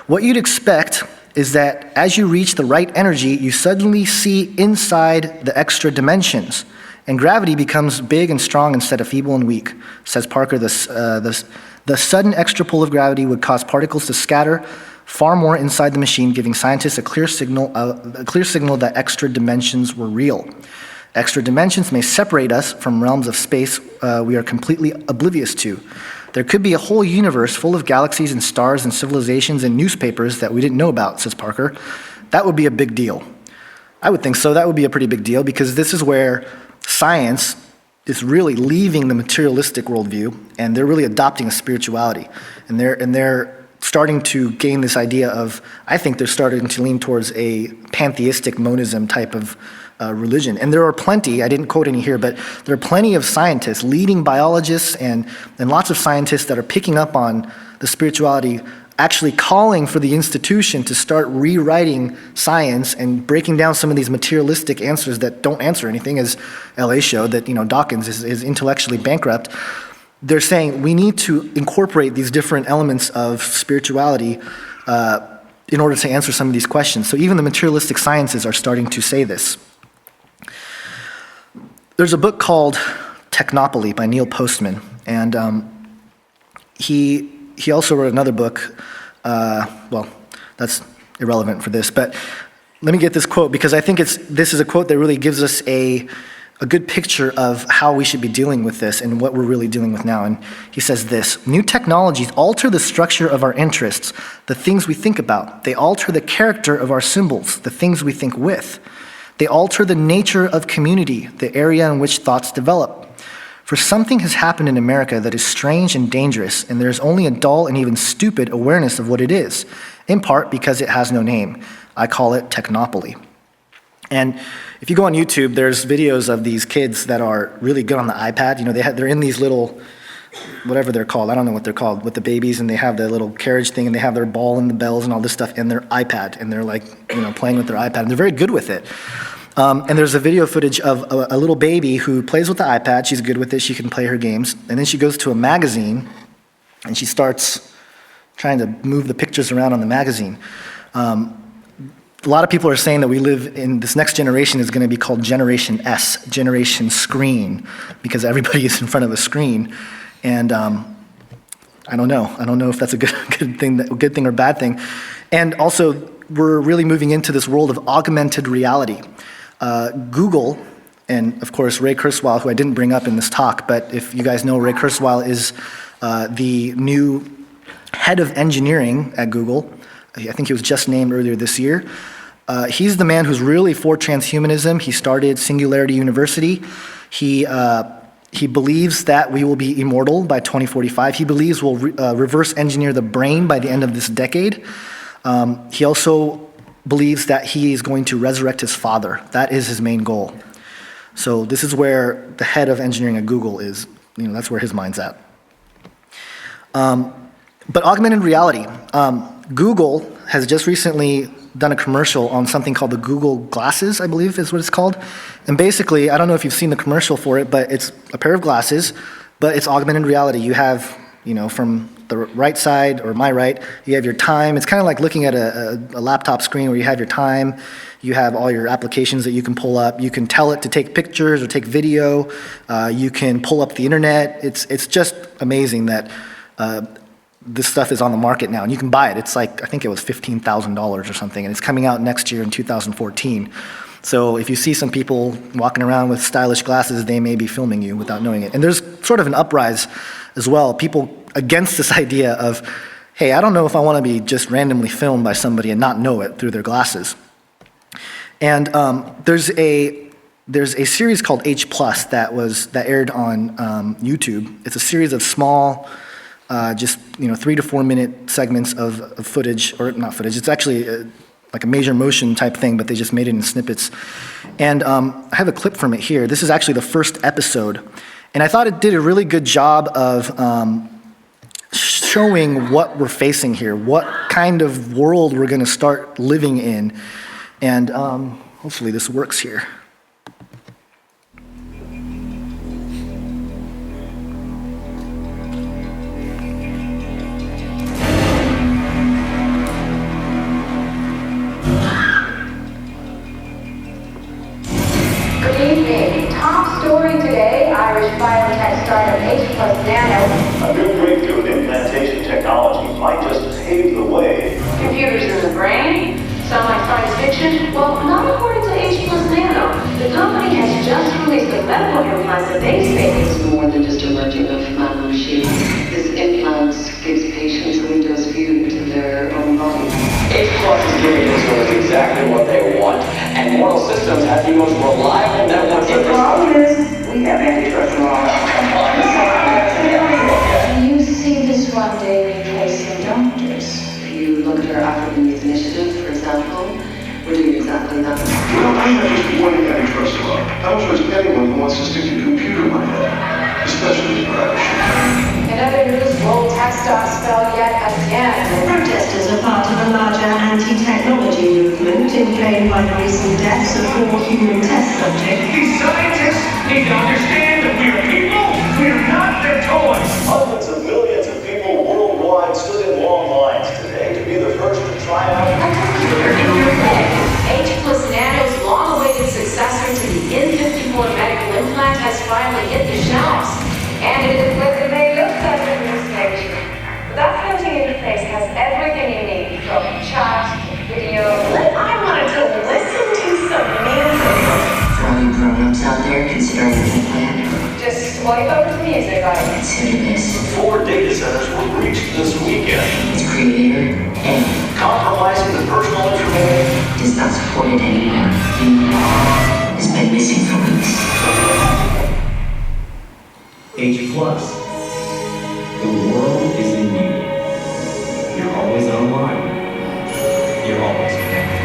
"What you'd expect is that as you reach the right energy, you suddenly see inside the extra dimensions, and gravity becomes big and strong instead of feeble and weak." Says Parker, the sudden extra pull of gravity would cause particles to scatter far more inside the machine, giving scientists a clear signal that extra dimensions were real. Extra dimensions may separate us from realms of space we are completely oblivious to. There could be a whole universe full of galaxies and stars and civilizations and newspapers that we didn't know about, says Parker. That would be a big deal. I would think so. That would be a pretty big deal, because this is where science is really leaving the materialistic worldview, and they're really adopting a spirituality. And they're starting to gain this idea of, I think they're starting to lean towards a pantheistic monism type of religion. And there are plenty, I didn't quote any here, but there are plenty of scientists, leading biologists and lots of scientists that are picking up on the spirituality, actually calling for the institution to start rewriting science and breaking down some of these materialistic answers that don't answer anything, as LA showed, that, you know, Dawkins is intellectually bankrupt. They're saying we need to incorporate these different elements of spirituality in order to answer some of these questions. So even the materialistic sciences are starting to say this. There's a book called Technopoly by Neil Postman, and he also wrote another book. Well, that's irrelevant for this, but let me get this quote, because I think this is a quote that really gives us a good picture of how we should be dealing with this and what we're really dealing with now. And he says this: "New technologies alter the structure of our interests, the things we think about. They alter the character of our symbols, the things we think with. They alter the nature of community, the area in which thoughts develop. For something has happened in America that is strange and dangerous, and there is only a dull and even stupid awareness of what it is, in part because it has no name. I call it technopoly." And if you go on YouTube, there's videos of these kids that are really good on the iPad. You know, they're in these little, whatever they're called, I don't know what they're called, with the babies, and they have the little carriage thing, and they have their ball and the bells and all this stuff in their iPad, and they're like, you know, playing with their iPad, and they're very good with it. And there's a video footage of a little baby who plays with the iPad. She's good with it. She can play her games. And then she goes to a magazine, and she starts trying to move the pictures around on the magazine. A lot of people are saying that we live in this next generation is going to be called Generation S, Generation Screen, because everybody is in front of a screen. And I don't know. I don't know if that's a good thing or bad thing. And also, we're really moving into this world of augmented reality. Google, and of course Ray Kurzweil, who I didn't bring up in this talk, but if you guys know, Ray Kurzweil is the new head of engineering at Google. I think he was just named earlier this year. He's the man who's really for transhumanism. He started Singularity University. He believes that we will be immortal by 2045. He believes we'll reverse engineer the brain by the end of this decade. He also believes that he is going to resurrect his father. That is his main goal. So this is where the head of engineering at Google is, you know, that's where his mind's at. But augmented reality. Google has just recently done a commercial on something called the Google Glasses, I believe is what it's called. And basically, I don't know if you've seen the commercial for it, but it's a pair of glasses, but it's augmented reality. You have, you know, from the right side, or my right, you have your time. It's kind of like looking at a laptop screen where you have your time, you have all your applications that you can pull up, you can tell it to take pictures or take video, you can pull up the internet. It's just amazing that this stuff is on the market now, and you can buy it. It's like, I think it was $15,000 or something, and it's coming out next year in 2014. So if you see some people walking around with stylish glasses, they may be filming you without knowing it. And there's sort of an uprise as well, people against this idea of, hey, I don't know if I want to be just randomly filmed by somebody and not know it through their glasses. And there's there's a series called H+ that aired on YouTube. It's a series of small, just 3 to 4 minute segments of footage, or not footage. It's actually like a major motion type thing, but they just made it in snippets. And I have a clip from it here. This is actually the first episode, and I thought it did a really good job of showing what we're facing here, what kind of world we're going to start living in, and hopefully this works here.
Good evening. Top story today, Irish biotech startup H+ Nano.
A new breakthrough in implantation technology might just pave the way.
Computers in the brain? Sound like science fiction? Well, not according to H+ Nano. The company has just released a medical implant that they say
It's more than just a merging of man and machine. This implant gives patients a Windows view to their own body.
H+ is giving consumers exactly what they want, and Mortal Systems has the most reliable network.
The problem is, we have antitrust laws.
Do you see this one day replacing doctors? If you look at our African Youth Initiative, for example, we're doing exactly that.
Well, I have just one antitrust law. I don't trust anyone who wants to stick a computer in my head, especially privacy.
In other news, Roll Textos fell yet again.
Protesters are part of a larger anti-technology movement inflamed by the recent deaths of 4 human test subjects.
These scientists need to understand that we are people, we are not their toys.
Hundreds of millions of people worldwide stood in long lines today to be the first to try out.
A computer in your head. H+ Nano's long-awaited successor to the N54 medical implant has finally hit the shelves. And it may look like a new stage, but that floating interface has everything you need, from chat, video. I wanted to listen to some music.
For all you grown-ups out there considering the implant,
Just swipe over to music, right?
consider this.
4 data centers were breached this weekend,
Its creator, A,
compromising the personal information.
is not supported anymore. B, has been missing for weeks.
H+. The world is in you. You're always online. You're always connected.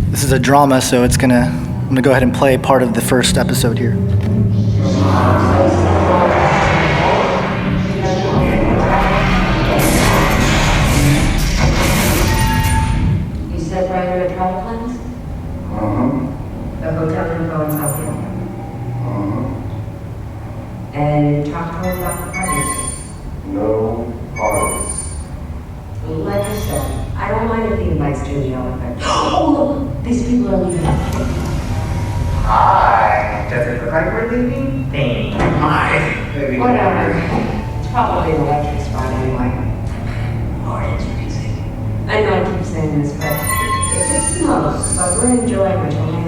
This is a drama, so I'm gonna go ahead and play part of the first episode here.
You said writer at travel plans? The hotel info in South Hill. And you talked to her about the party?
No parties.
Like I said, I don't mind if the invite's too yellow, oh, look, these people are leaving.
Hi, does it look like we're leaving? Thanks. Hi.
Whatever. It's probably an electric spot anyway.
Oh, it's crazy.
I know I keep saying this, but it's smells, but we're enjoying it till man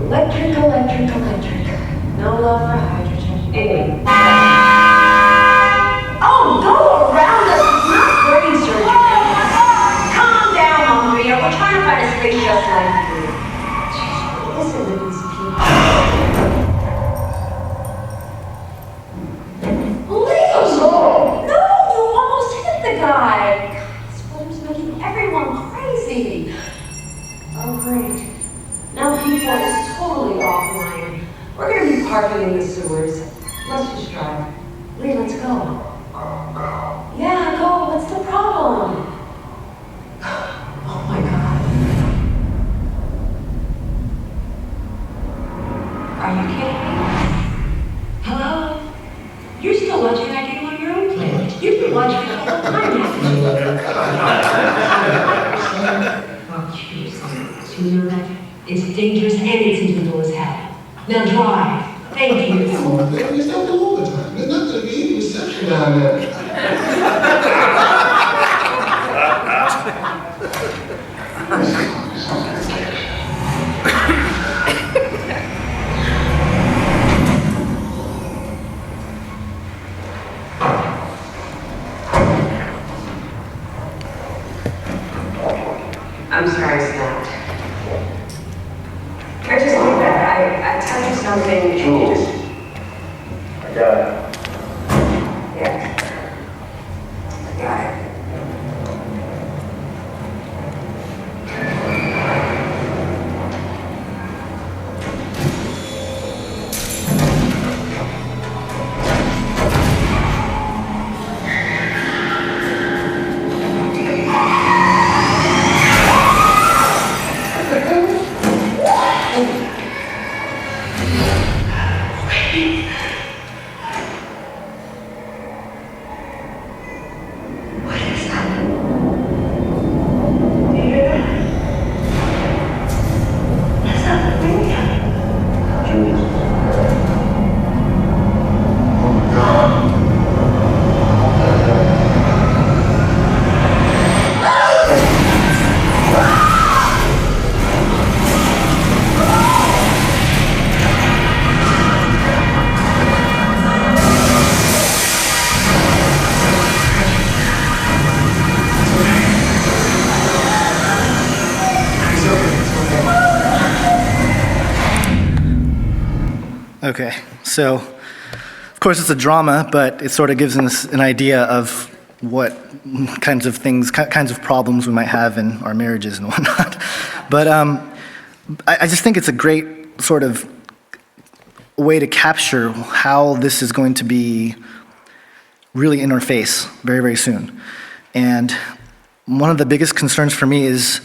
Electric, electric, electric. No love for hydrogen. Anyway. Oh, go around us. It's not brain surgery. Calm down, Maria. We're trying to find a space just like you. Jeez, listen to these people. Leave us alone. No, you almost hit the guy. God, this weather's making everyone crazy. Oh, great. Now people are totally offline. We're gonna be parking in the sewers. Let's just drive. Lee, let's go. Yeah, go. What's the problem? Oh my God. Are you kidding me? Hello? You're still watching that game on your own planet. You've been watching it the whole time, haven't you? Oh, jeez. Do you know that? It's dangerous and it's illegal as hell. Now drive. Thank you.
Come on, man. It's not all the time. There's not going to be any reception down there.
I'm sorry, I snapped. Can I just leave that? I tell you something and you just...
I got it.
Yeah. I got it.
Okay, so of course it's a drama, but it sort of gives us an idea of what kinds of things, kinds of problems we might have in our marriages and whatnot. But I just think it's a great sort of way to capture how this is going to be really in our face very, very soon. And one of the biggest concerns for me is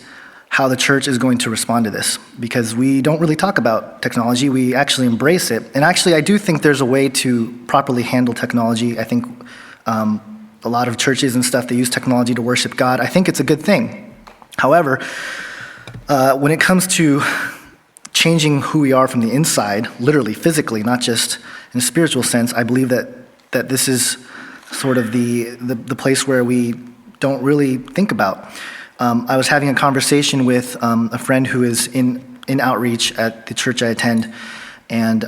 how the church is going to respond to this, because we don't really talk about technology, we actually embrace it. And actually, I do think there's a way to properly handle technology. I think a lot of churches and stuff, they use technology to worship God. I think it's a good thing. However, when it comes to changing who we are from the inside, literally, physically, not just in a spiritual sense, I believe that this is sort of the place where we don't really think about. I was having a conversation with a friend who is in outreach at the church I attend, and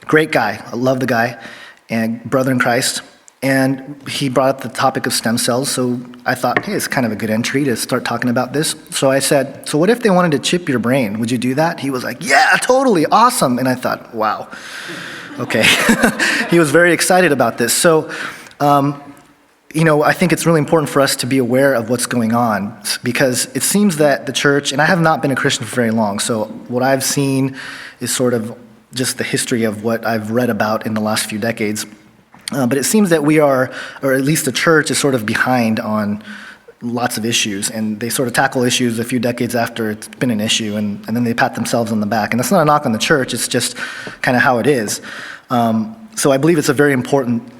great guy, I love the guy, and brother in Christ, and he brought up the topic of stem cells, so I thought, hey, it's kind of a good entry to start talking about this. So I said, so what if they wanted to chip your brain? Would you do that? He was like, yeah, totally, awesome. And I thought, wow, okay. He was very excited about this. So, I think it's really important for us to be aware of what's going on, because it seems that the church, and I have not been a Christian for very long, so what I've seen is sort of just the history of what I've read about in the last few decades. But it seems that we are, or at least the church is sort of behind on lots of issues, and they sort of tackle issues a few decades after it's been an issue, and then they pat themselves on the back. And that's not a knock on the church, it's just kind of how it is. So I believe it's a very important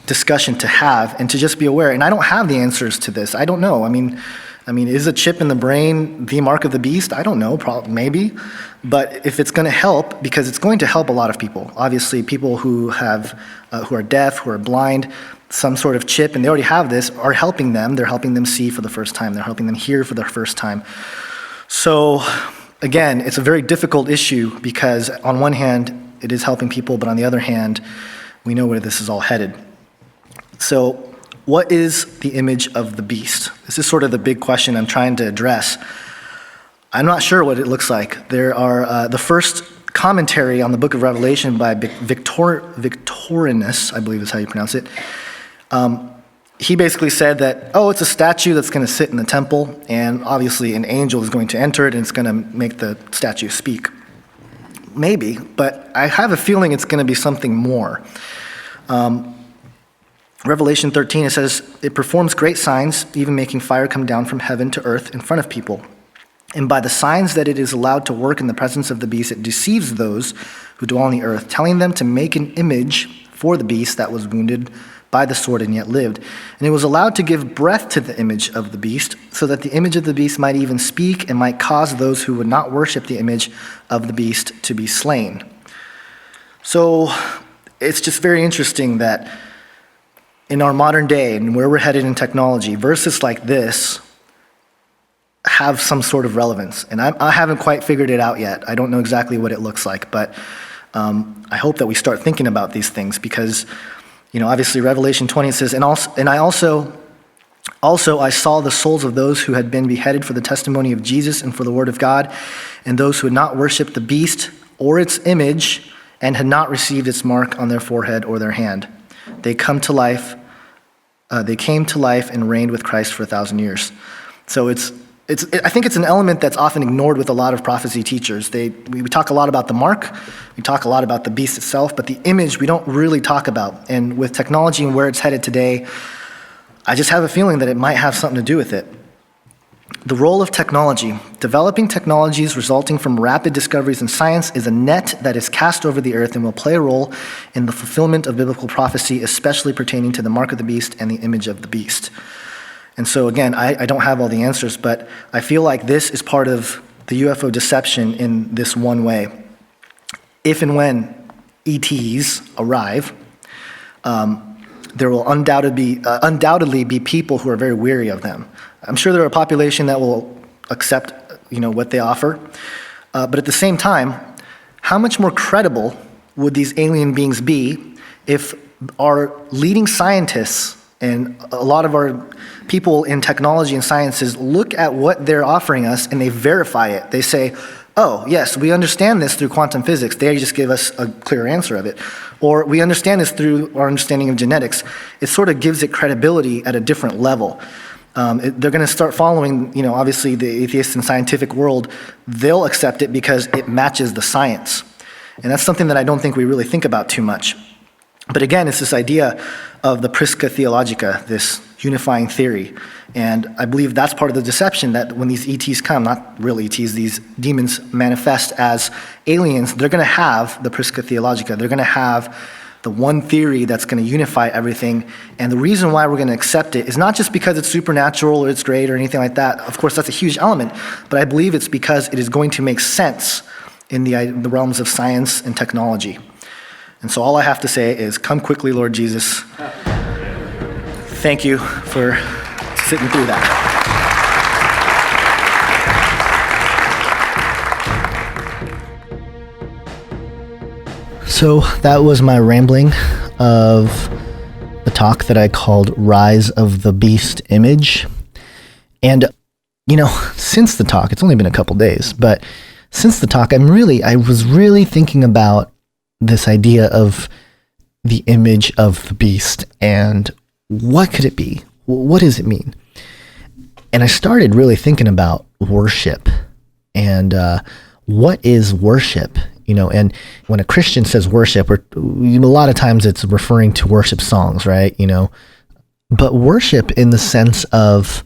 discussion to have and to just be aware. And I don't have the answers to this. I don't know. I mean, is a chip in the brain the mark of the beast? I don't know, probably, maybe. But if it's going to help, because it's going to help a lot of people. Obviously, people who are deaf, who are blind, some sort of chip, and they already have this, are helping them. They're helping them see for the first time. They're helping them hear for the first time. So, again, it's a very difficult issue because on one hand, it is helping people, but on the other hand, we know where this is all headed. So, what is the image of the beast? This is sort of the big question I'm trying to address. I'm not sure what it looks like. There are the first commentary on the book of Revelation by Victorinus, I believe is how you pronounce it. He basically said that, it's a statue that's going to sit in the temple, and obviously an angel is going to enter it, and it's going to make the statue speak. Maybe, but I have a feeling it's going to be something more. Revelation 13, it says, it performs great signs, even making fire come down from heaven to earth in front of people. And by the signs that it is allowed to work in the presence of the beast, it deceives those who dwell on the earth, telling them to make an image for the beast that was wounded by the sword and yet lived. And it was allowed to give breath to the image of the beast, so that the image of the beast might even speak and might cause those who would not worship the image of the beast to be slain. So it's just very interesting that in our modern day and where we're headed in technology, verses like this have some sort of relevance. And I haven't quite figured it out yet. I don't know exactly what it looks like, but I hope that we start thinking about these things because, obviously Revelation 20 says, and I also Also, I saw the souls of those who had been beheaded for the testimony of Jesus and for the word of God, and those who had not worshipped the beast or its image and had not received its mark on their forehead or their hand. They came to life and reigned with Christ for 1,000 years. So I think it's an element that's often ignored with a lot of prophecy teachers. We talk a lot about the mark, we talk a lot about the beast itself, but the image we don't really talk about. And with technology and where it's headed today, I just have a feeling that it might have something to do with it. The role of technology. Developing technologies resulting from rapid discoveries in science is a net that is cast over the earth and will play a role in the fulfillment of biblical prophecy, especially pertaining to the mark of the beast and the image of the beast. And so again, I don't have all the answers, but I feel like this is part of the UFO deception in this one way. If and when ETs arrive, there will undoubtedly be people who are very weary of them. I'm sure there are a population that will accept, what they offer. But at the same time, how much more credible would these alien beings be if our leading scientists and a lot of our people in technology and sciences look at what they're offering us and they verify it? They say, oh, yes, we understand this through quantum physics. They just give us a clear answer of it. Or we understand this through our understanding of genetics. It sort of gives it credibility at a different level. They're going to start following, obviously the atheist and scientific world. They'll accept it because it matches the science. And that's something that I don't think we really think about too much. But again, it's this idea of the Prisca Theologica, this unifying theory. And I believe that's part of the deception, that when these ETs come, not real ETs, these demons manifest as aliens, they're going to have the Prisca Theologica. They're going to have the one theory that's going to unify everything. And the reason why we're going to accept it is not just because it's supernatural or it's great or anything like that. Of course, that's a huge element. But I believe it's because it is going to make sense in the realms of science and technology. And so all I have to say is, come quickly, Lord Jesus. Thank you for sitting through that.
So that was my rambling of the talk that I called Rise of the Beast Image. And, since the talk, it's only been a couple days, but since the talk, I was really thinking about this idea of the image of the beast and what could it be? What does it mean? And I started really thinking about worship and what is worship? And when a Christian says worship, a lot of times it's referring to worship songs, right? But worship in the sense of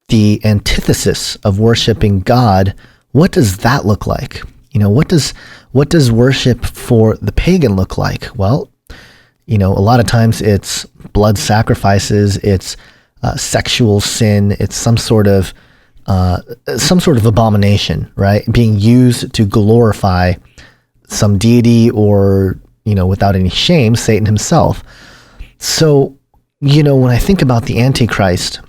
the antithesis of worshiping God, what does that look like? What does worship for the pagan look like? Well, a lot of times it's blood sacrifices, it's sexual sin, it's some sort of abomination, right? Being used to glorify some deity or, without any shame, Satan himself. So, when I think about the Antichrist,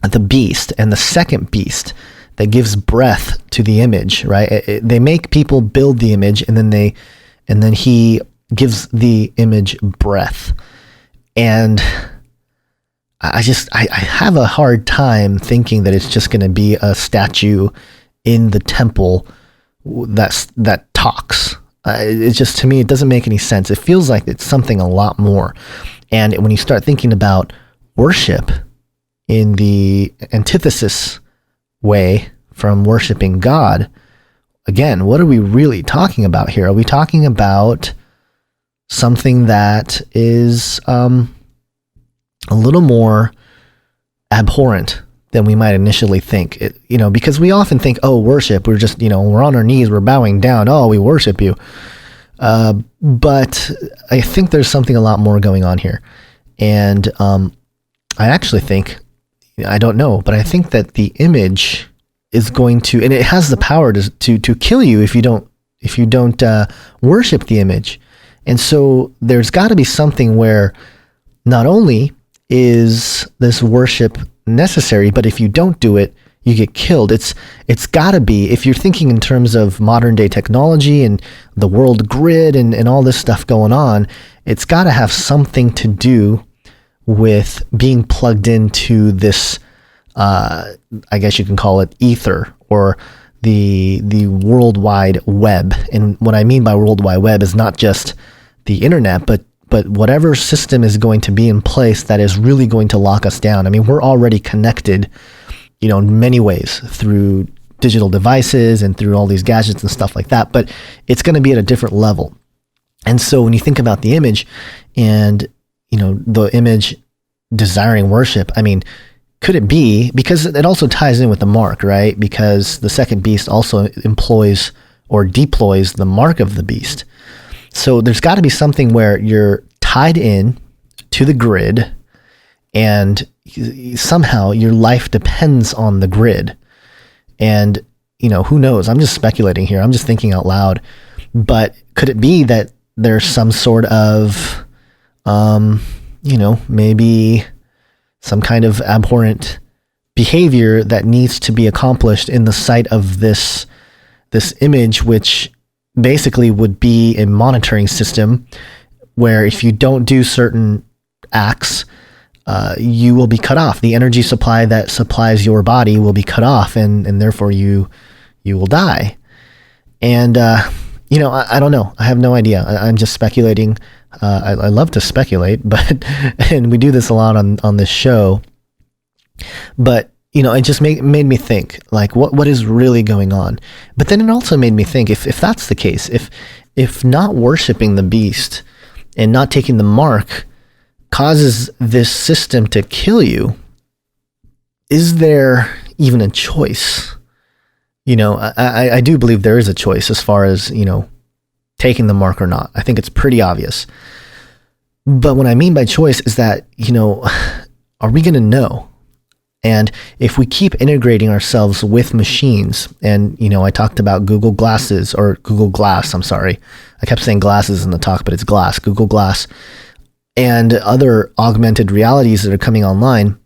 the beast, and the second beast that gives breath to the image, right? They make people build the image, and then he gives the image breath. And I have a hard time thinking that it's just going to be a statue in the temple that talks. It just, to me, it doesn't make any sense. It feels like it's something a lot more. And when you start thinking about worship in the antithesis way from worshiping God, again, what are we really talking about here? Are we talking about something that is a little more abhorrent than we might initially think? Because we often think, oh, worship, we're just, we're on our knees, we're bowing down, oh, we worship you. But I think there's something a lot more going on here. And I actually think, I don't know, but I think that the image is going to, and it has the power to kill you if you don't worship the image. And so there's got to be something where not only is this worship necessary, but if you don't do it, you get killed. It's got to be, if you're thinking in terms of modern day technology and the world grid and all this stuff going on, it's got to have something to do with being plugged into this, I guess you can call it ether, or the World Wide Web. And what I mean by World Wide Web is not just the internet, but whatever system is going to be in place that is really going to lock us down. I mean, we're already connected, in many ways through digital devices and through all these gadgets and stuff like that, but it's going to be at a different level. And so when you think about the image and, the image desiring worship, I mean, could it be, because it also ties in with the mark, right? Because the second beast also employs or deploys the mark of the beast. So there's got to be something where you're tied in to the grid and somehow your life depends on the grid. And, who knows? I'm just speculating here. I'm just thinking out loud. But could it be that there's some sort of, maybe some kind of abhorrent behavior that needs to be accomplished in the sight of this image, which basically would be a monitoring system where if you don't do certain acts, you will be cut off. The energy supply that supplies your body will be cut off, and therefore you will die. And, I don't know. I have no idea. I'm just speculating. I love to speculate, and we do this a lot on this show. But, it just made me think, like, what is really going on? But then it also made me think, if that's the case, if not worshiping the beast and not taking the mark causes this system to kill you, is there even a choice? I do believe there is a choice as far as, taking the mark or not. I think it's pretty obvious. But what I mean by choice is that, are we going to know? And if we keep integrating ourselves with machines, and, I talked about Google Glass, I'm sorry. I kept saying glasses in the talk, but it's glass, Google Glass, and other augmented realities that are coming online.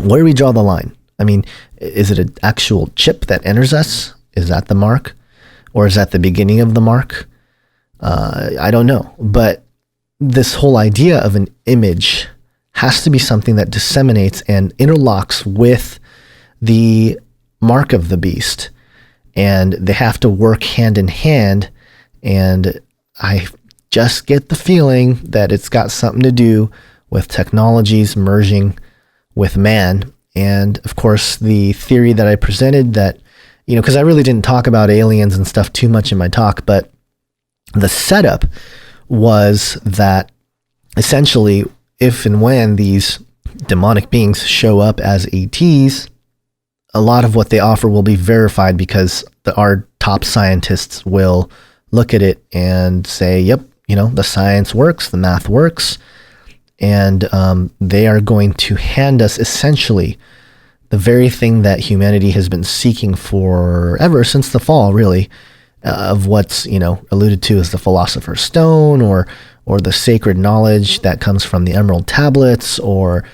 Where do we draw the line? I mean, is it an actual chip that enters us? Is that the mark? Or is that the beginning of the mark? I don't know. But this whole idea of an image has to be something that disseminates and interlocks with the mark of the beast. And they have to work hand in hand. And I just get the feeling that it's got something to do with technologies merging with man. And of course, the theory that I presented that, because I really didn't talk about aliens and stuff too much in my talk, but the setup was that essentially, if and when these demonic beings show up as ETs, a lot of what they offer will be verified because our top scientists will look at it and say, yep, the science works, the math works, and they are going to hand us essentially the very thing that humanity has been seeking forever, since the fall, really, of what's, alluded to as the Philosopher's Stone, or the sacred knowledge that comes from the Emerald Tablets, or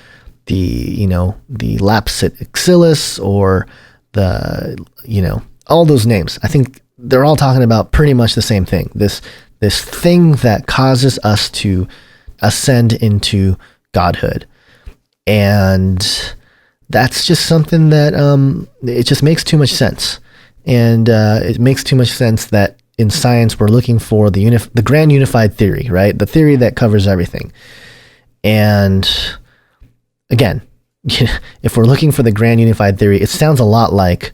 the Lapsit Exilis, or the, all those names. I think they're all talking about pretty much the same thing. This thing that causes us to ascend into godhood. And that's just something that it just makes too much sense. And it makes too much sense that in science we're looking for the grand unified theory, right? The theory that covers everything. And again, if we're looking for the grand unified theory, it sounds a lot like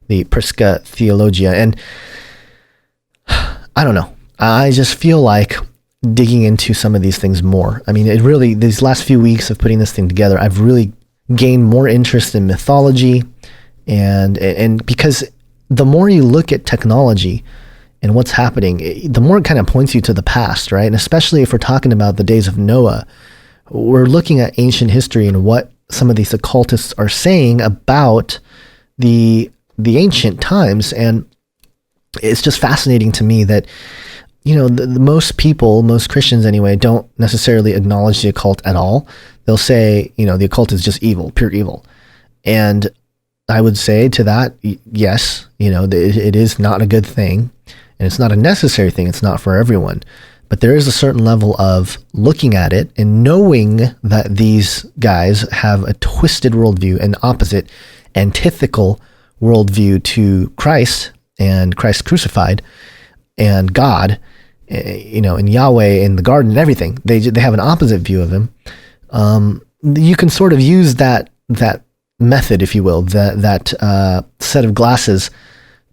the Prisca Theologia. And I don't know. I just feel like digging into some of these things more. I mean, these last few weeks of putting this thing together, I've really gained more interest in mythology, and because the more you look at technology and what's happening, the more it kind of points you to the past, right? And especially if we're talking about the days of Noah, we're looking at ancient history and what some of these occultists are saying about the ancient times. And it's just fascinating to me that, the most people, most Christians anyway, don't necessarily acknowledge the occult at all. They'll say, the occult is just evil, pure evil. And I would say to that, yes, it is not a good thing, and it's not a necessary thing. It's not for everyone. But there is a certain level of looking at it and knowing that these guys have a twisted worldview, an opposite, antithetical worldview to Christ and Christ crucified and God, and Yahweh in the garden and everything. They have an opposite view of him. You can sort of use that method, if you will, that set of glasses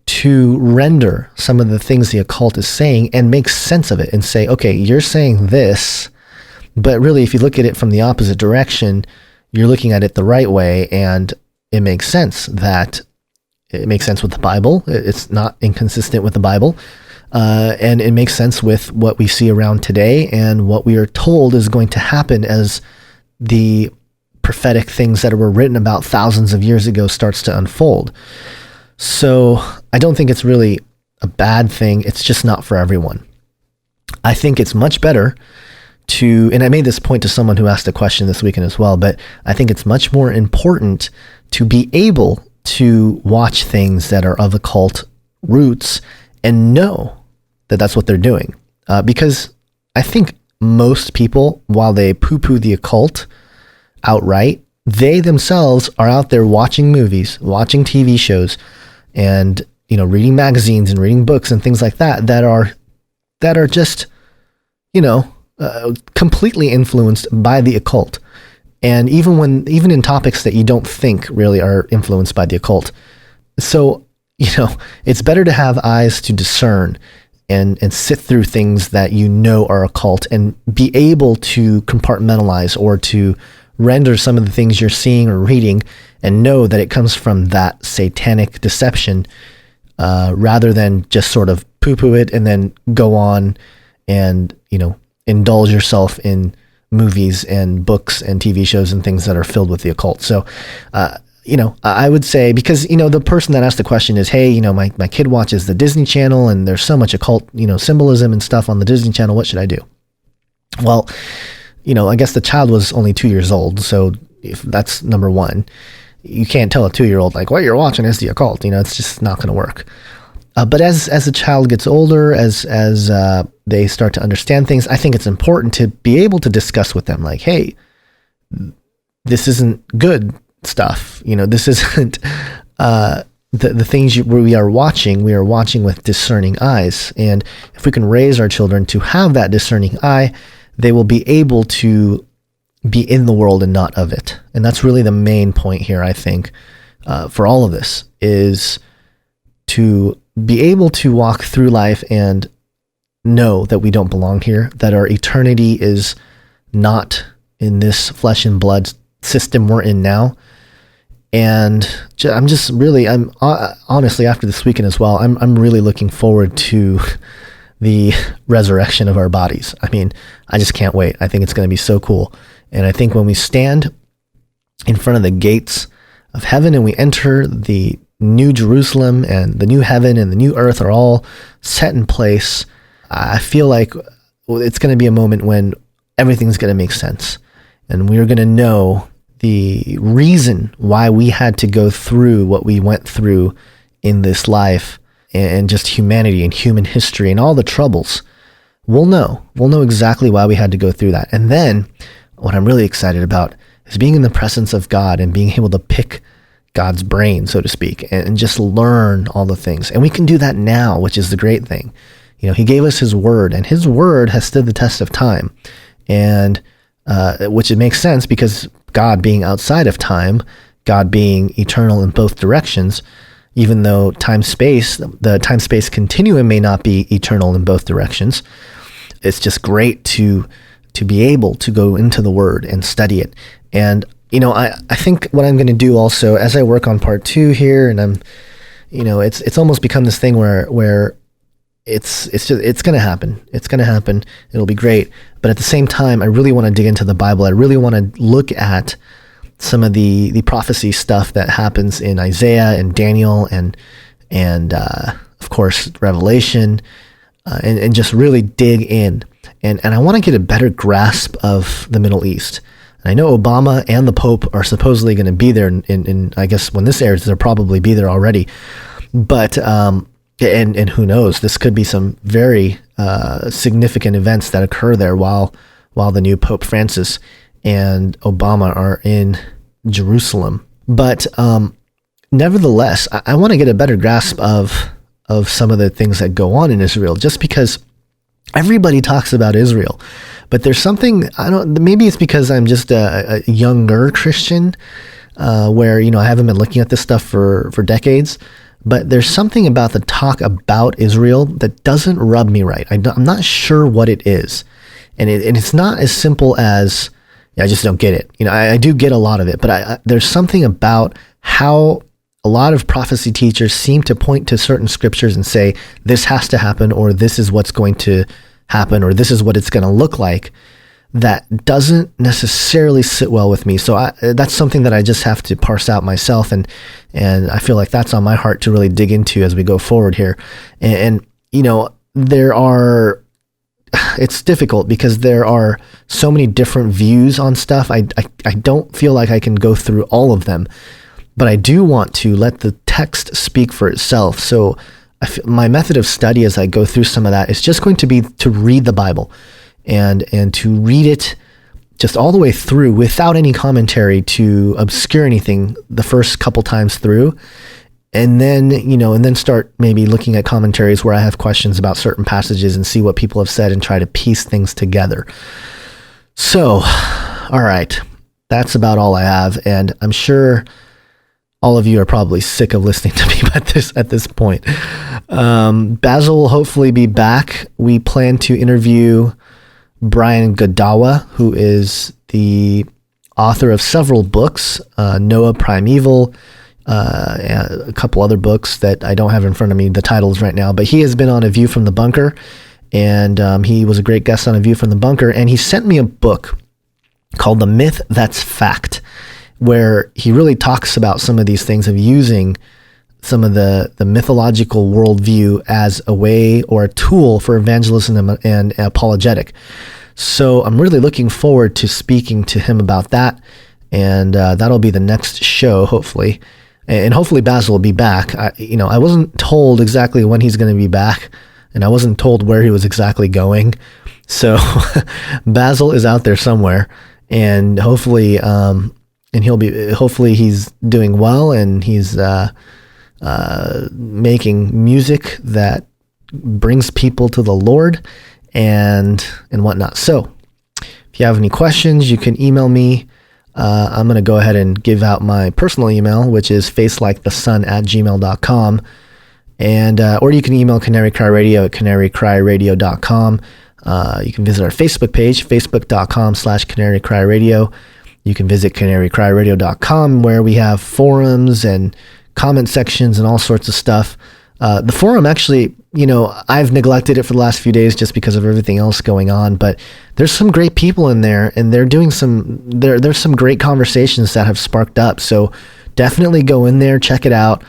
to render some of the things the occult is saying and make sense of it and say, okay, you're saying this, but really if you look at it from the opposite direction, you're looking at it the right way, and it makes sense with the Bible. It's not inconsistent with the Bible. And it makes sense with what we see around today and what we are told is going to happen as the prophetic things that were written about thousands of years ago starts to unfold. So I don't think it's really a bad thing. It's just not for everyone. I think it's much better to, and I made this point to someone who asked a question this weekend as well, but I think it's much more important to be able to watch things that are of occult roots and know that that's what they're doing. Because I think most people, while they poo-poo the occult outright, they themselves are out there watching movies, watching TV shows, and reading magazines and reading books and things like that are just completely influenced by the occult. And even in topics that you don't think really are influenced by the occult. So it's better to have eyes to discern and sit through things that are occult and be able to compartmentalize or to render some of the things you're seeing or reading and know that it comes from that satanic deception, rather than just sort of poo-poo it and then go on and, indulge yourself in movies and books and TV shows and things that are filled with the occult. So, I would say, because, the person that asked the question is, hey, my kid watches the Disney Channel and there's so much occult, symbolism and stuff on the Disney Channel. What should I do? Well, I guess the child was only 2 years old. So if that's number one, you can't tell a 2-year-old like, what you're watching is the occult. It's just not going to work. But as the child gets older, as they start to understand things, I think it's important to be able to discuss with them like, hey, this isn't good stuff. This isn't the things we are watching with discerning eyes. And if we can raise our children to have that discerning eye, they will be able to be in the world and not of it. And that's really the main point here, I think, for all of this, is to be able to walk through life and know that we don't belong here, that our eternity is not in this flesh and blood system we're in now. And I'm honestly, after this weekend as well, I'm really looking forward to the resurrection of our bodies. I mean, I just can't wait. I think it's going to be so cool. And I think when we stand in front of the gates of heaven and we enter the new Jerusalem and the new heaven and the new earth are all set in place, I feel like it's going to be a moment when everything's going to make sense. And we are going to know the reason why we had to go through what we went through in this life and just humanity and human history and all the troubles. We'll know exactly why we had to go through that. And then what I'm really excited about is being in the presence of God and being able to pick God's brain, so to speak, and just learn all the things. And we can do that now, which is the great thing. He gave us his word, and his word has stood the test of time. And which it makes sense, because God being outside of time, God being eternal in both directions, even though the time-space continuum may not be eternal in both directions, it's just great to be able to go into the Word and study it. And, I think what I'm going to do also, as I work on part 2 here, and I'm, it's almost become this thing where it's going to happen. It's going to happen. It'll be great. But at the same time, I really want to dig into the Bible. I really want to look at some of the prophecy stuff that happens in Isaiah and Daniel and of course Revelation, and just really dig in. And I want to get a better grasp of the Middle East. And I know Obama and the Pope are supposedly going to be there in I guess when this airs, they'll probably be there already. But and who knows, this could be some very significant events that occur there while the new Pope Francis and Obama are in Jerusalem. But nevertheless, I want to get a better grasp of some of the things that go on in Israel, just because everybody talks about Israel, but there's something, maybe it's because I'm just a younger Christian, where, I haven't been looking at this stuff for decades, but there's something about the talk about Israel that doesn't rub me right. I'm not sure what it is. And it's not as simple as, I just don't get it. I do get a lot of it, but there's something about how a lot of prophecy teachers seem to point to certain scriptures and say, this has to happen, or this is what's going to happen, or this is what it's going to look like, that doesn't necessarily sit well with me. So that's something that I just have to parse out myself. And I feel like that's on my heart to really dig into as we go forward here. And it's difficult because there are so many different views on stuff. I don't feel like I can go through all of them, but I do want to let the text speak for itself. So my method of study as I go through some of that is just going to be to read the Bible and to read it just all the way through without any commentary to obscure anything the first couple times through. And then, start maybe looking at commentaries where I have questions about certain passages and see what people have said and try to piece things together. So, all right, that's about all I have. And I'm sure all of you are probably sick of listening to me at this point. Basil will hopefully be back. We plan to interview Brian Godawa, who is the author of several books, Noah Primeval, a couple other books that I don't have in front of me, the titles right now, but he has been on A View from the Bunker, and he was a great guest on A View from the Bunker, and he sent me a book called The Myth That's Fact, where he really talks about some of these things of using some of the mythological worldview as a way or a tool for evangelism and apologetic. So I'm really looking forward to speaking to him about that, and that'll be the next show, hopefully. And hopefully Basil will be back. I wasn't told exactly when he's going to be back, and I wasn't told where he was exactly going. So Basil is out there somewhere, and hopefully he's doing well, and he's making music that brings people to the Lord and whatnot. So if you have any questions, you can email me. I'm going to go ahead and give out my personal email, which is facelikethesun@gmail.com. And, or you can email Canary Cry Radio at canarycryradio.com. You can visit our Facebook page, facebook.com/Canary Cry Radio. You can visit canarycryradio.com, where we have forums and comment sections and all sorts of stuff. The forum, actually, I've neglected it for the last few days just because of everything else going on, but there's some great people in there, and they're doing there's some great conversations that have sparked up. So definitely go in there, check it out.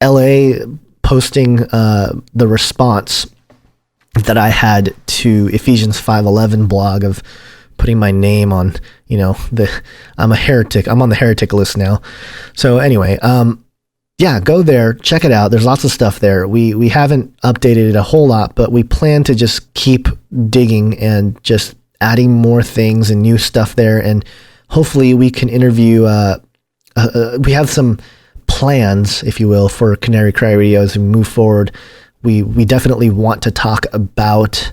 LA posting the response that I had to Ephesians 5:11 blog of putting my name on, I'm a heretic. I'm on the heretic list now. So anyway, yeah, go there, check it out. There's lots of stuff there. We haven't updated it a whole lot, but we plan to just keep digging and just adding more things and new stuff there. And hopefully we can interview, we have some plans, if you will, for Canary Cry Radio as we move forward. We definitely want to talk about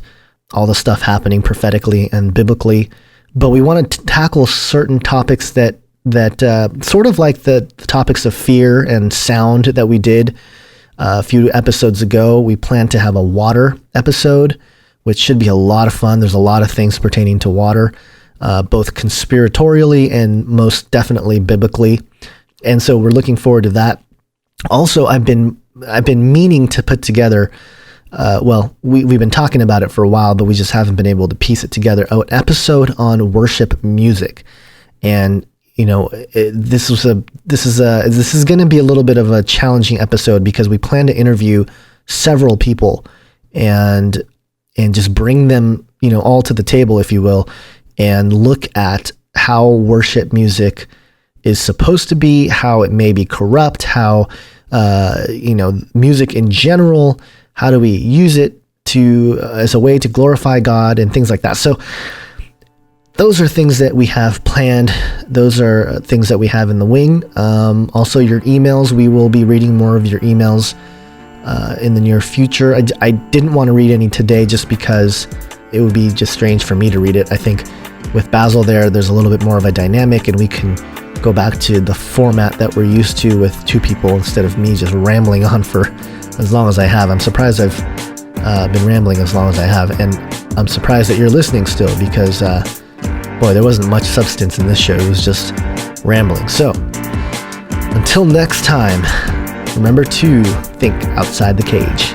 all the stuff happening prophetically and biblically, but we want to tackle certain topics that sort of like the topics of fear and sound that we did a few episodes ago. We plan to have a water episode, which should be a lot of fun. There's a lot of things pertaining to water, both conspiratorially and most definitely biblically. And so we're looking forward to that. Also, I've been meaning to put together, we've been talking about it for a while, but we just haven't been able to piece it together. An episode on worship music. And this is going to be a little bit of a challenging episode because we plan to interview several people and just bring them, all to the table, if you will, and look at how worship music is supposed to be, how it may be corrupt, how, music in general, how do we use it as a way to glorify God and things like that. So those are things that we have planned. Those are things that we have in the wing. Also, your emails. We will be reading more of your emails in the near future. I didn't want to read any today just because it would be just strange for me to read it. I think with Basil there's a little bit more of a dynamic, and we can go back to the format that we're used to with two people instead of me just rambling on for as long as I have. I'm surprised I've been rambling as long as I have, and I'm surprised that you're listening still because, boy, there wasn't much substance in this show. It was just rambling. So, until next time, remember to think outside the cage.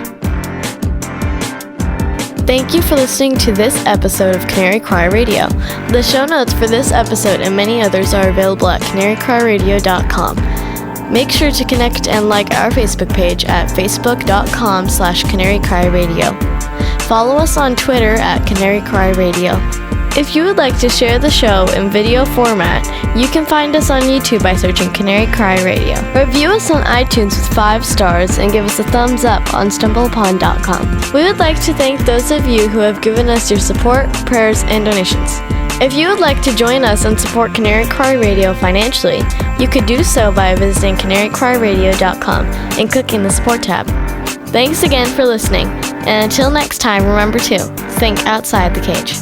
Thank you for listening to this episode of Canary Cry Radio. The show notes for this episode and many others are available at canarycryradio.com. Make sure to connect and like our Facebook page at facebook.com/canarycryradio. Follow us on Twitter at Canary Cry Radio. If you would like to share the show in video format, you can find us on YouTube by searching Canary Cry Radio. Review us on iTunes with 5 stars and give us a thumbs up on stumbleupon.com. We would like to thank those of you who have given us your support, prayers, and donations. If you would like to join us and support Canary Cry Radio financially, you could do so by visiting canarycryradio.com and clicking the support tab. Thanks again for listening, and until next time, remember to think outside the cage.